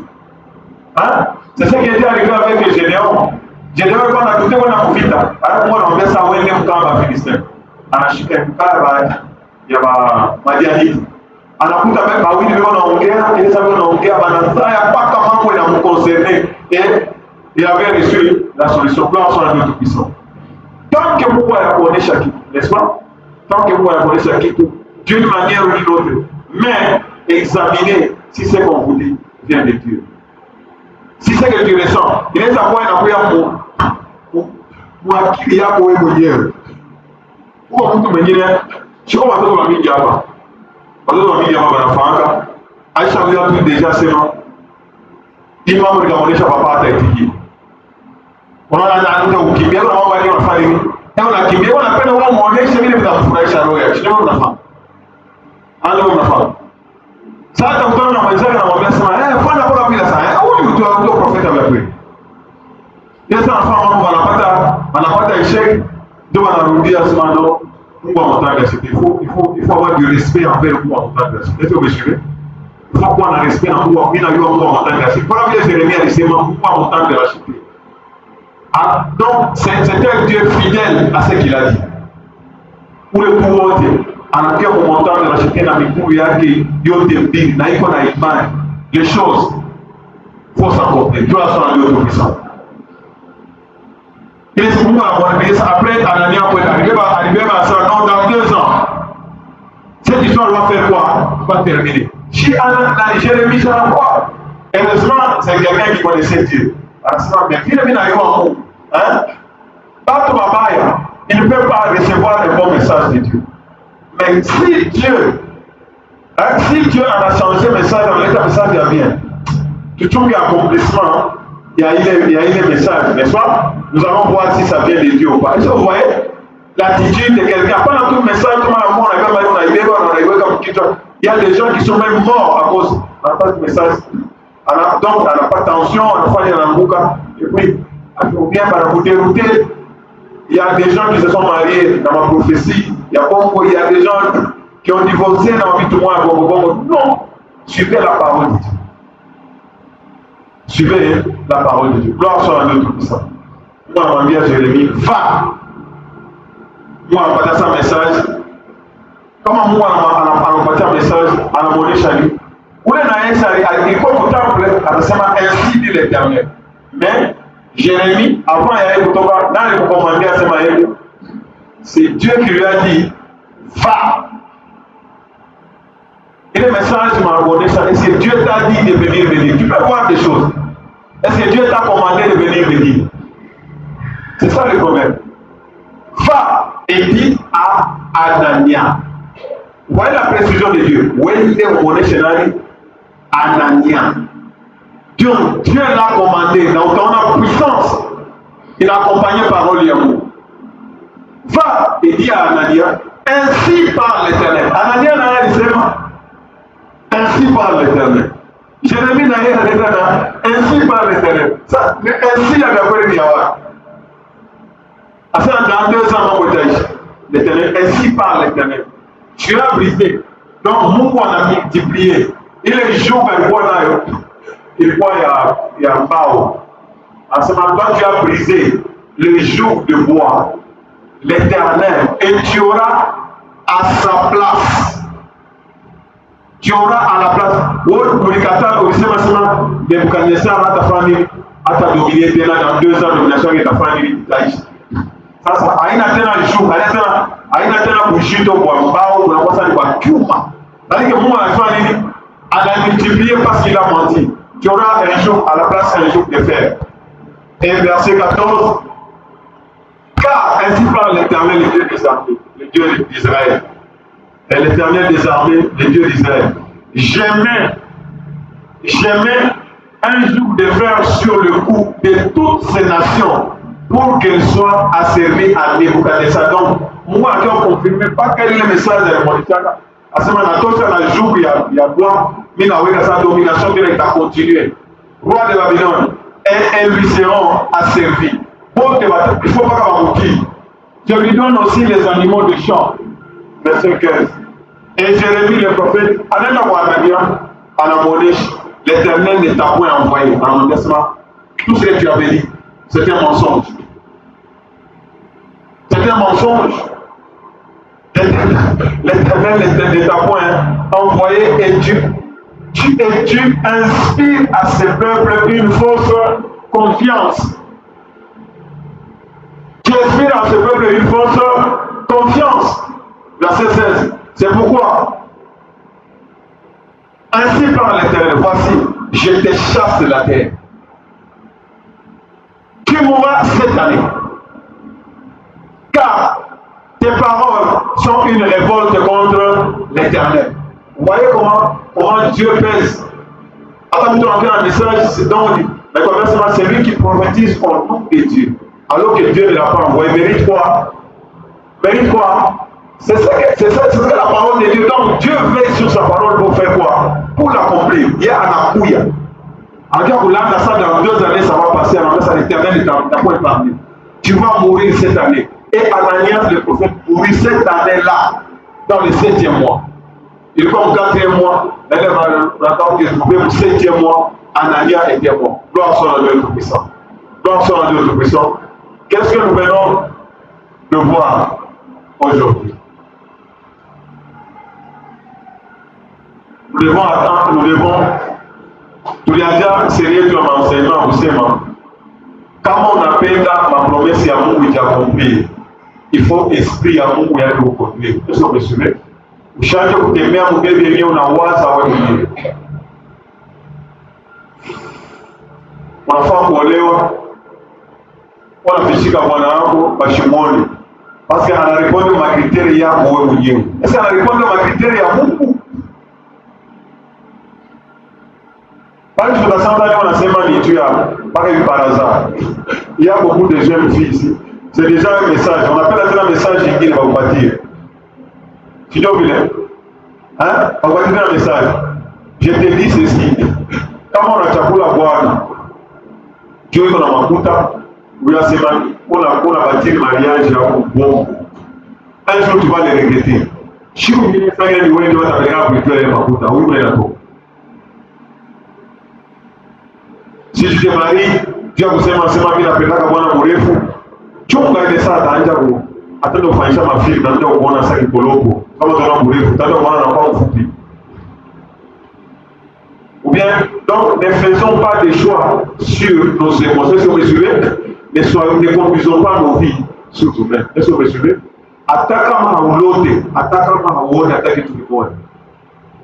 Hein? C'est ce qui est arrivé avec les Généons. Généons, quand on a tout on a profité. Alors, moi, on fait ça, on est un camp à Philistin. On a chiqué, il y a Madianite. On a tout avec Baoui, on a en guerre, et ça, on a en guerre, il n'y a pas comment pour nous concerner. Et il avait reçu la solution. Plan sur la tout-puissant. Tant que vous pouvez accorder chaque équipe, n'est-ce pas? Tant que vous pouvez accorder chaque équipe, d'une manière ou d'une autre. Mais examinez si ce qu'on vous dit vient de Dieu. Si c'est que tu ressens, il est à quoi il a pris pour acquérir pour évoluer. Pour vous me dire, je crois que vous avez mis Diaba. Parce que vous avez mis Diaba dans la Franca. Aïcha vous a dit déjà c'est non. Il m'a regardé chez papa à Taïtiki. On a un peu de Kimbé, on a dit on a fait et on a Kimbé, on a fait un moment chez lui dans le foyer Charoya. Je ne sais pas femme. Alors on a fait. Ça a été un peu de temps dans ma maison. Il faut d'abord appeler ça. Où tu as le prophète avec lui? Il y a un enfant, on n'a pas d'échec. Donc on a roulé à ce moment-là. On va monter vers il faut avoir du respect envers le pouvoir monter vers est-ce que vous me suivez? Il faut avoir un respect en pouvoir. Il y a eu un pouvoir monter vers pour la vie de Jérémie, il y a un pouvoir monter vers la cité. Ah, donc, c'est un Dieu fidèle à ce qu'il a dit. Pour le pouvoir, en accueillant au montant de la cité, les choses, il faut s'en compter. Dieu a son Dieu tout-puissant. Et c'est pourquoi après, Anania peut arriver à ça. Non, dans 2 ans, cette histoire va faire quoi? Va terminer. Si Jérémie, ça va quoi? Heureusement, c'est quelqu'un qui connaissait Dieu. Mais Jérémie n'a eu un mot. Il ne peut pas recevoir le bon message de Dieu. Mais si Dieu en a changé le message, dans l'état message il vient. Tu trouves l'accomplissement, il y a eu le message, n'est-ce pas? Nous allons voir si ça vient de Dieu ou pas. Est-ce que vous voyez l'attitude de quelqu'un? Pendant tout le message, il y a des gens qui sont même morts à cause du message. Donc, on n'a pas de tension, on n'a pas de bouca. Et puis, on vient par vous dérouter. Il y a des gens qui se sont mariés dans ma prophétie. Il y a des gens qui ont divorcé dans ma vie, tout le monde. Non, suivez la parole de Dieu. Suivez la parole de Dieu. Gloire soit à Dieu tout-puissant. Moi, on m'a dit à Jérémie, va. Moi, on va passer un message. Comment moi, on va passer un message à la monnaie chalut? Où est la chalut? Il faut que temple, ainsi dit l'Éternel. Mais Jérémie, avant il y a eu dans le commandé à Semaïl, c'est Dieu qui lui a dit, va. Et le message m'a abordé ça. Est-ce que Dieu t'a dit de venir me dire? Tu peux voir des choses. Est-ce que Dieu t'a commandé de venir me dire? C'est ça le problème. Va et dis à Anania. Vous voyez la précision de Dieu. Où est-ce que vous connaissez Anania? Dieu l'a commandé, donc on a puissance. Il a accompagné par l'amour. Va et dis à Anania, ainsi parle l'Éternel. Anania n'a rien dit seulement. Ainsi parle l'Éternel. Jérémie n'a rien dit ainsi parle l'Éternel. Ainsi il y a la Niawa. Dans 2 ans, l'Éternel, ainsi parle l'Éternel. Tu as brisé. Donc, nous, on a multiplié. Il est jour vers quoi là? Il y a un bao. À ce moment-là, tu as brisé le joug de bois, l'Éternel, et tu auras à sa place. Tu auras à la place. Monikata, Orisema, Nebuchadnezzar, à ta famille, à ta dominée, dans 2 ans, domination et ta famille, sasa haina tena juu, haina tena kushito kwa mbao, unakosa ni kwa chuma. Lakini Mungu anafanya nini? Anamultiplier parce qu'il a menti. Tu auras un jour à la place un jour de fer. Et verset 14, car ainsi parle l'Éternel, le Dieu des armées, le Dieu d'Israël. Et l'Éternel des armées, le Dieu d'Israël. Jamais un jour de fer sur le cou de toutes ces nations pour qu'elles soient asservies à Nebuchadnezzar. Donc, moi, je ne confirme pas quel est le message de Mordecai. À ce moment-là, tout ça, le jour, il y a quoi? Mais sa domination directe a continué. Roi de Babylone, et elles lui seront asservies. Il ne faut pas qu'elle m'oublie. Je lui donne aussi les animaux de champ. Verset 15. Et Jérémie le prophète, l'Éternel ne t'a point envoyé dans mon testament. Tout ce que tu avais dit, c'était un mensonge. C'était un mensonge. L'Éternel ne t'a point envoyé et tu inspires à ce peuple une fausse confiance. Tu inspires à ce peuple une fausse confiance. Verset 16. C'est pourquoi, ainsi par l'Éternel, voici, je te chasse de la terre. Tu mourras cette année. Car tes paroles sont une révolte contre l'Éternel. Vous voyez comment Dieu pèse. Attends, vous entendez un message, c'est donc, mais comme c'est lui qui prophétise au nom de Dieu. Alors que Dieu ne l'a pas envoyé. Mérite quoi? Mérite quoi? C'est ça la parole de Dieu. Donc Dieu veille sur sa parole pour faire quoi? Pour l'accomplir. Il y a un accouille. En cas où là, ça, dans 2 années, ça va passer. En ça, l'Éternel n'a pas épargné. Tu vas mourir cette année. Et Ananias, le prophète, mourit cette année-là, dans le 7e mois. Il est comme 4e mois. L'année va attendre qu'il se trouvait au 7e mois. Ananias était mort. Gloire soit à Dieu Tout-Puissant. Gloire soit à Dieu Tout-Puissant. Qu'est-ce que nous venons de voir aujourd'hui? Nous devons attendre, tu lui as dit, sérieux, tu as enseignement, vous savez, quand on appelle ma promesse à Mungu qui a compris, il faut esprit à Mungu qui a compris. Est-ce que vous me suivez? Vous changez pour t'aimer à Mungu, bien, on a ouat, ça va venir. Unafaa kuolewa, wanafichika bwana wako bashimoni, parce anarepondre makriteri yako wewe mwenyewe. Sasa anarepondre makriteri ya Mungu. Parce que dans ce on a seulement dit pas que par hasard. Il y a beaucoup de jeunes filles ici. C'est déjà un message. On appelle ça un message qui va vous bâtir. Tu dois venir. Hein? On va dire un message. Je te dis ceci. Kama on a chakula bwana, Dieu est dans la makuta, ou la semaine, on a bâti le mariage bon. Un jour tu vas le regretter. Si vous venez faire une nouvelle, tu vas t'appeler à brûler la makuta. Oui, mais d'accord. Si tu te maries, tu vas kusema sema mimi napendaka bwana mrefu. Chunga ile saa taanja ku atende kufanyisha mafili na ndio kuona sasa kipoloko. Kama bwana mrefu, taenda kuona na kwa mfupi. Ou bien, donc ne faisons pas des choix sur nos émotions. Est-ce que vous me suivez? Ne conduisons pas nos vies sur nous-mêmes. Est-ce que vous me suivez? Atakama haulote, atakama hauone, ataki tulipone.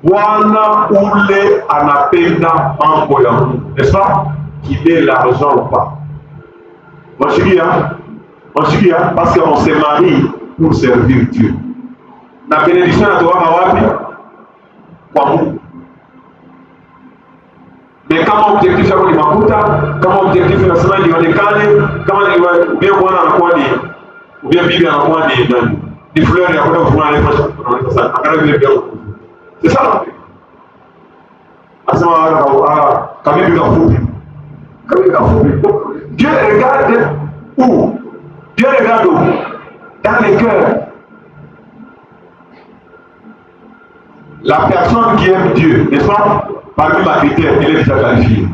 Bwana ule anapenda mambo ya Mungu. N'est-ce pas? Qu'il ait l'argent ou pas. On suit, parce qu'on se marie pour servir Dieu. La bénédiction à toi, wapi? Kwa Mungu. Mais kama objectif yako ni makuta, kama objectif unasema nionekane, kama ni bien bwana anakuwa ni bien bibi anakuwa ni nani? Ni fleur ya kwenda kufuna ile pesa tunaona sasa. Angalia vile bien. C'est ça. Asema kabibi kafupi. Kabibi kafupi. Dieu regarde où? Dieu regarde où? Dans les cœurs. La personne qui aime Dieu, n'est-ce pas? Parmi ma critère, elle est déjà qualifiée.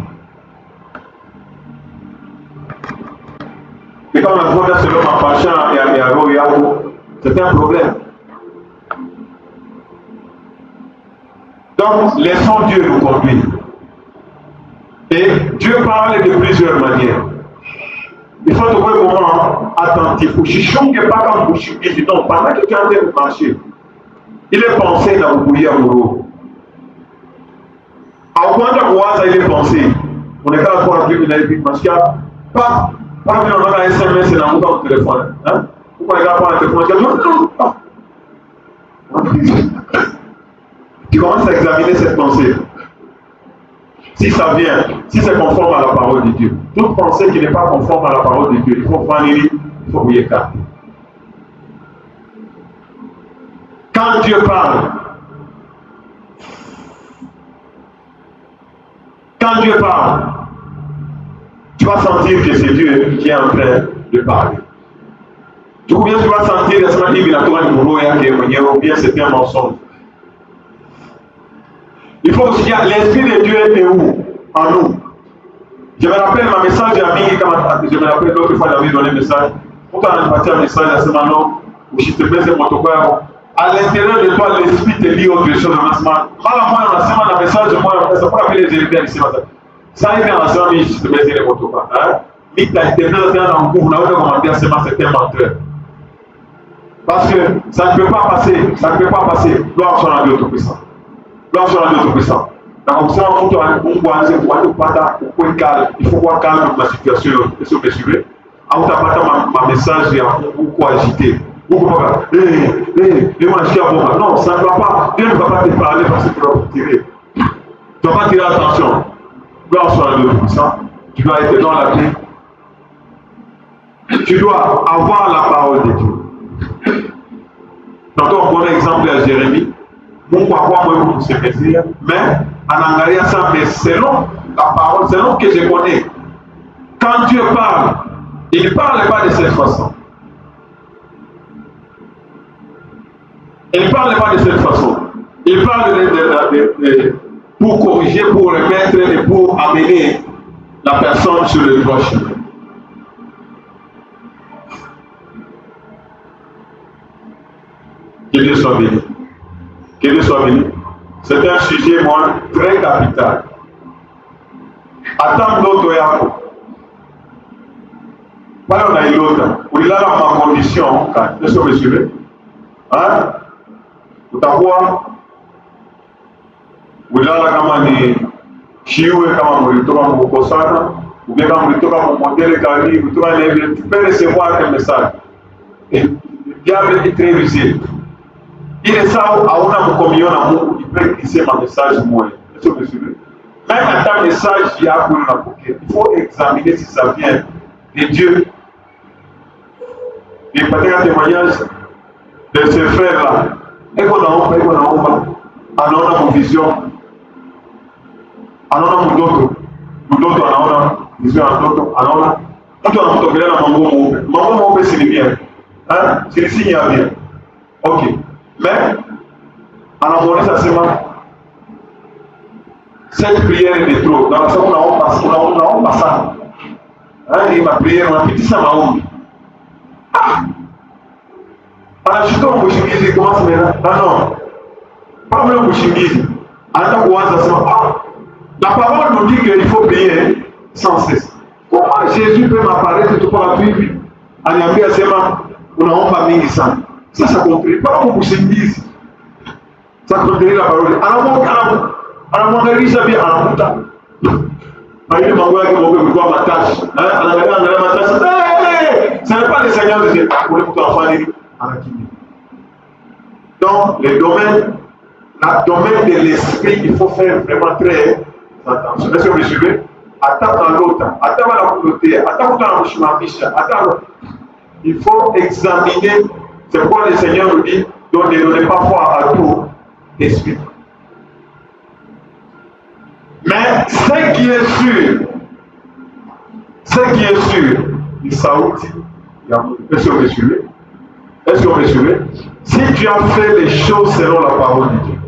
Et quand on a demandé selon ma passion et à Royal, c'est un problème. Donc, laissons Dieu nous conduire. Et Dieu parle de plusieurs manières. Il faut trouver un moment attentif. Chichon n'est pas comme Bouchouki. Non, pendant que tu es en train de marcher, il est pensé dans le bouillir amoureux. À point de voir ça, il est pensé. On est là pour la plus de parce qu'il n'y a pas de SMS dans mon téléphone. Hein? Pourquoi il n'y a pas un téléphone? Non. Tu commences à examiner cette pensée. Si ça vient, si c'est conforme à la parole de Dieu. Toute pensée qui n'est pas conforme à la parole de Dieu, il faut prendre, il faut vous écarter. Quand Dieu parle, tu vas sentir que c'est Dieu qui est en train de parler. Ou bien tu vas sentir ou bien c'est un mensonge. Il faut aussi dire, l'Esprit de Dieu est où? En nous. Je me rappelle ma message ami, je me rappelle l'autre fois j'avais donné un message. Quand on a parti un message à ce moment où je te mets mon toqueur, à l'intérieur de toi, l'Esprit te dit autre chose en ce moment. Moi, on a un message, moi, ça peut appeler les éléments ici. Ça y est, en ce moment, je te mets les motos. Mais tu as été dans un cours, on a demandé à ce moment, c'était un menteur. Parce que ça ne peut pas passer, Gloire soit à Dieu Tout-Puissant. Gloire soit à Dieu Tout-Puissant. Donc, ça, il faut voir calme dans ma situation. Est-ce que vous me suivez? On t'a pas ma message, beaucoup agité. Beaucoup pas. Non, ça ne va pas. Dieu ne va pas te parler parce que tu vas te tirer. Tu ne vas pas tirer attention. Gloire soit à Dieu Tout-Puissant. Tu dois être dans la clé. Tu dois avoir la parole de Dieu. Donc, on prend l'exemple à Jérémie. Mon papa, moi, vous se plaisir, mais en anglais, ça, mais selon la parole, selon que je connais, quand Dieu parle, il ne parle pas de cette façon. Il ne parle pas de cette façon. Il parle pour corriger, pour remettre et pour amener la personne sur le droit chemin. Que Dieu soit béni. Que Dieu soit béni. C'est un sujet, moi, très capital. Attends d'autres yako. Voilà, on a eu l'autre. Il a ma condition. Est-ce que vous me suivez? Hein? Vous t'avoue? Vous avez la campagne. Chioué, comme vous trouvez mon constat. Ou bien comme vous trouvez mon modèle carré. Vous trouvez les. Tu peux recevoir un message. Et diable est très visible. Il est ça, à une communion à Mungu, il peut glisser ma message moi. Est-ce que vous me suivez? Même à ta message, il y a pour la bouquet. Il faut examiner si ça vient de Dieu. Et peut-être un témoignage de ce frère-là. Et qu'on a mon vision. On a mon d'autre. On a vision à d'autres. On a mon c'est le bien. Hein? C'est le signe à bien. Ok. Mais, en amoureux, ça c'est mal. Cette prière est trop. Dans ça, on a passé. Il m'a prié, on a petit ça m'a honte. Alors, je suis dans le bouchimisi, comment ça m'énerve? Ah non. Pas le bouchimisi. La parole nous dit qu'il faut prier sans cesse. Comment Jésus peut m'apparaître tout par la pluie? En y a seulement, on n'a pas mis ça. Ça ne comprend pas beaucoup ce qu'ils disent. Ça comprend la parole. Alors, mon avis, ça vient à la montagne. Il m'a dit que je vais ma tâche. Ce n'est pas le Seigneur de Dieu. Donc, le domaine de l'esprit, il faut faire vraiment très attention. Est-ce que vous me suivez? Attends dans l'autre, attends dans la communauté, attends dans la chemin, attends. Il faut examiner. C'est pourquoi le Seigneur nous dit, donc ne donnez pas foi à tout esprit. Mais ce qui est sûr, il s'aoutit. Est-ce que vous me suivez? Est-ce que vous me suivez? Si tu as fait les choses selon la parole de Dieu.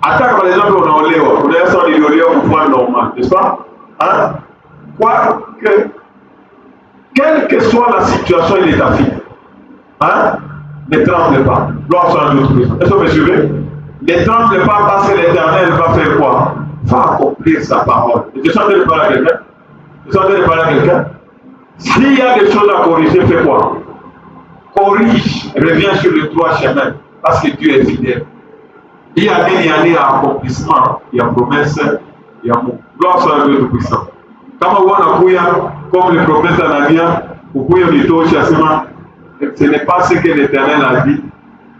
Attaque par exemple, on a Léo. On a ça, Léo pour voir normal, n'est-ce pas? Hein? Quoique, quelle que soit la situation, il est ta fille. Hein? Ne tremble pas. Gloire soit à notre Christ. Est-ce que vous me suivez? Ne tremble pas parce que l'Éternel va faire quoi? Va accomplir sa parole. Je suis en train de parler à quelqu'un. Je suis en train de parler à quelqu'un. S'il y a des choses à corriger, fais quoi? Corrige, reviens sur le droit chemin, parce que Dieu est fidèle. Il y a des années à accomplissement, il y a promesse, il y a mot. Gloire soit à Dieu Tout-Puissant. Quand on voit comme le prophète Anania, vous pouvez le chassement, ce n'est pas ce que l'Éternel a dit.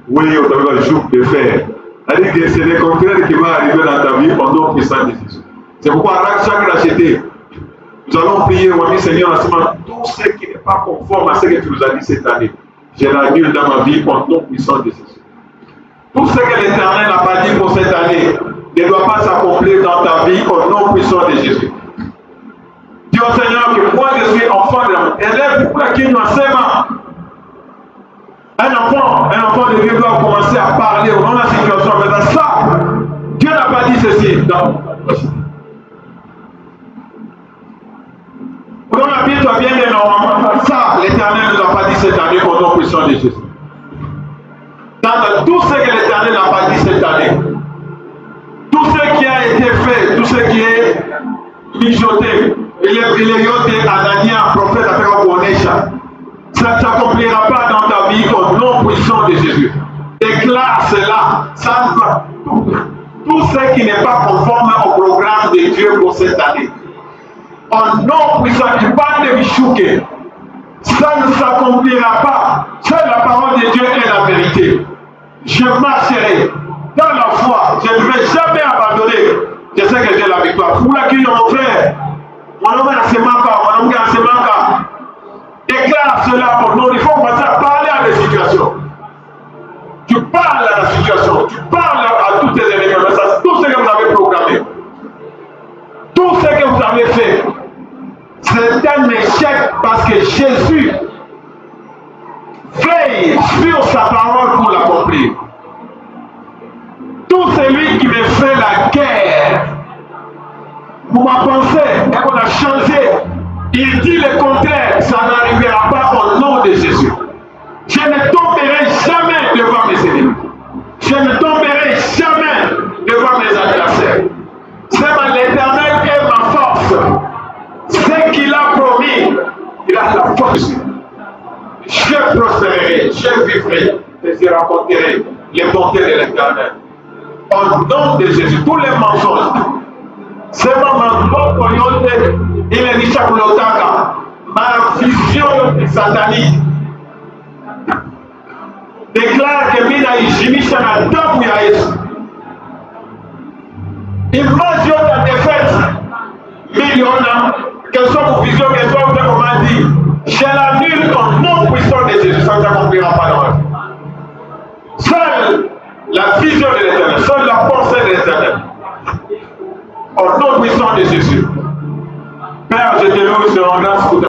Oui, on a un jour de faire. C'est-à-dire que c'est le contraire qui va arriver dans ta vie au nom puissant de Jésus. C'est pourquoi chaque racheté, nous allons prier, on dit Seigneur, tout ce qui n'est pas conforme à ce que tu nous as dit cette année, je l'annule dans ma vie au nom puissant de Jésus. Tout ce que l'Éternel n'a pas dit pour cette année ne doit pas s'accomplir dans ta vie au nom puissant de Jésus. Dis au Seigneur que moi je suis enfant de l'amour. Élève pour qui nous enseigne. Un enfant de Dieu doit commencer à parler au nom de la situation. Mais ça, Dieu n'a pas dit ceci. Non. Dans la Bible, tu as bien dit normalement. Ça, l'Éternel ne nous a pas dit cette année au nom puissant de Jésus. Dans tout ce que l'Éternel n'a pas dit cette année, tout ce qui a été fait, tout ce qui est mijoté, il est yoté Anania, prophète avec Onesha. Ça ne s'accomplira pas dans ta vie au nom puissant de Jésus. Déclare cela. Ça va. Tout ce qui n'est pas conforme au programme de Dieu pour cette année. Au nom puissant, tu parles de Michouké. Ça ne s'accomplira pas. Seule la parole de Dieu est la vérité. Je marcherai dans la foi. Je ne vais jamais abandonner. Je sais que j'ai la victoire. Pour la qui mon frère, mon homme a ses manques. Déclare cela au nom. Il faut commencer à parler à des situations. Tu parles à la situation. Tu parles à tous tes éléments. Tout ce que vous avez programmé. Tout ce que vous avez fait. C'est un échec parce que Jésus veille sur sa parole pour l'accomplir. Tout celui qui me fait la guerre pour ma pensée et qu'on a changé, il dit le contraire, ça n'arrivera pas au nom de Jésus. Je ne tomberai jamais devant mes ennemis. Je ne tomberai jamais devant mes adversaires. C'est l'Éternel est ma force. Ce qu'il a promis, il a la force. Je prospérerai, je vivrai et je raconterai les bontés de l'Éternel. Au nom de Jésus, tous les mensonges, c'est mon il est dit chaque lotaka, ma vision satanique déclare que mina ijimisha na damu ya Yesu. Image de défaite, millions, quelle soit vos visions, quelle soit vos comment dire, je l'annule au nom puissant de Jésus, ça ne s'accomplira pas dans la vie. Seule la vision de l'Éternel, seule la pensée de l'Éternel, au nom puissant de Jésus. Père, je te loue sur grâce pour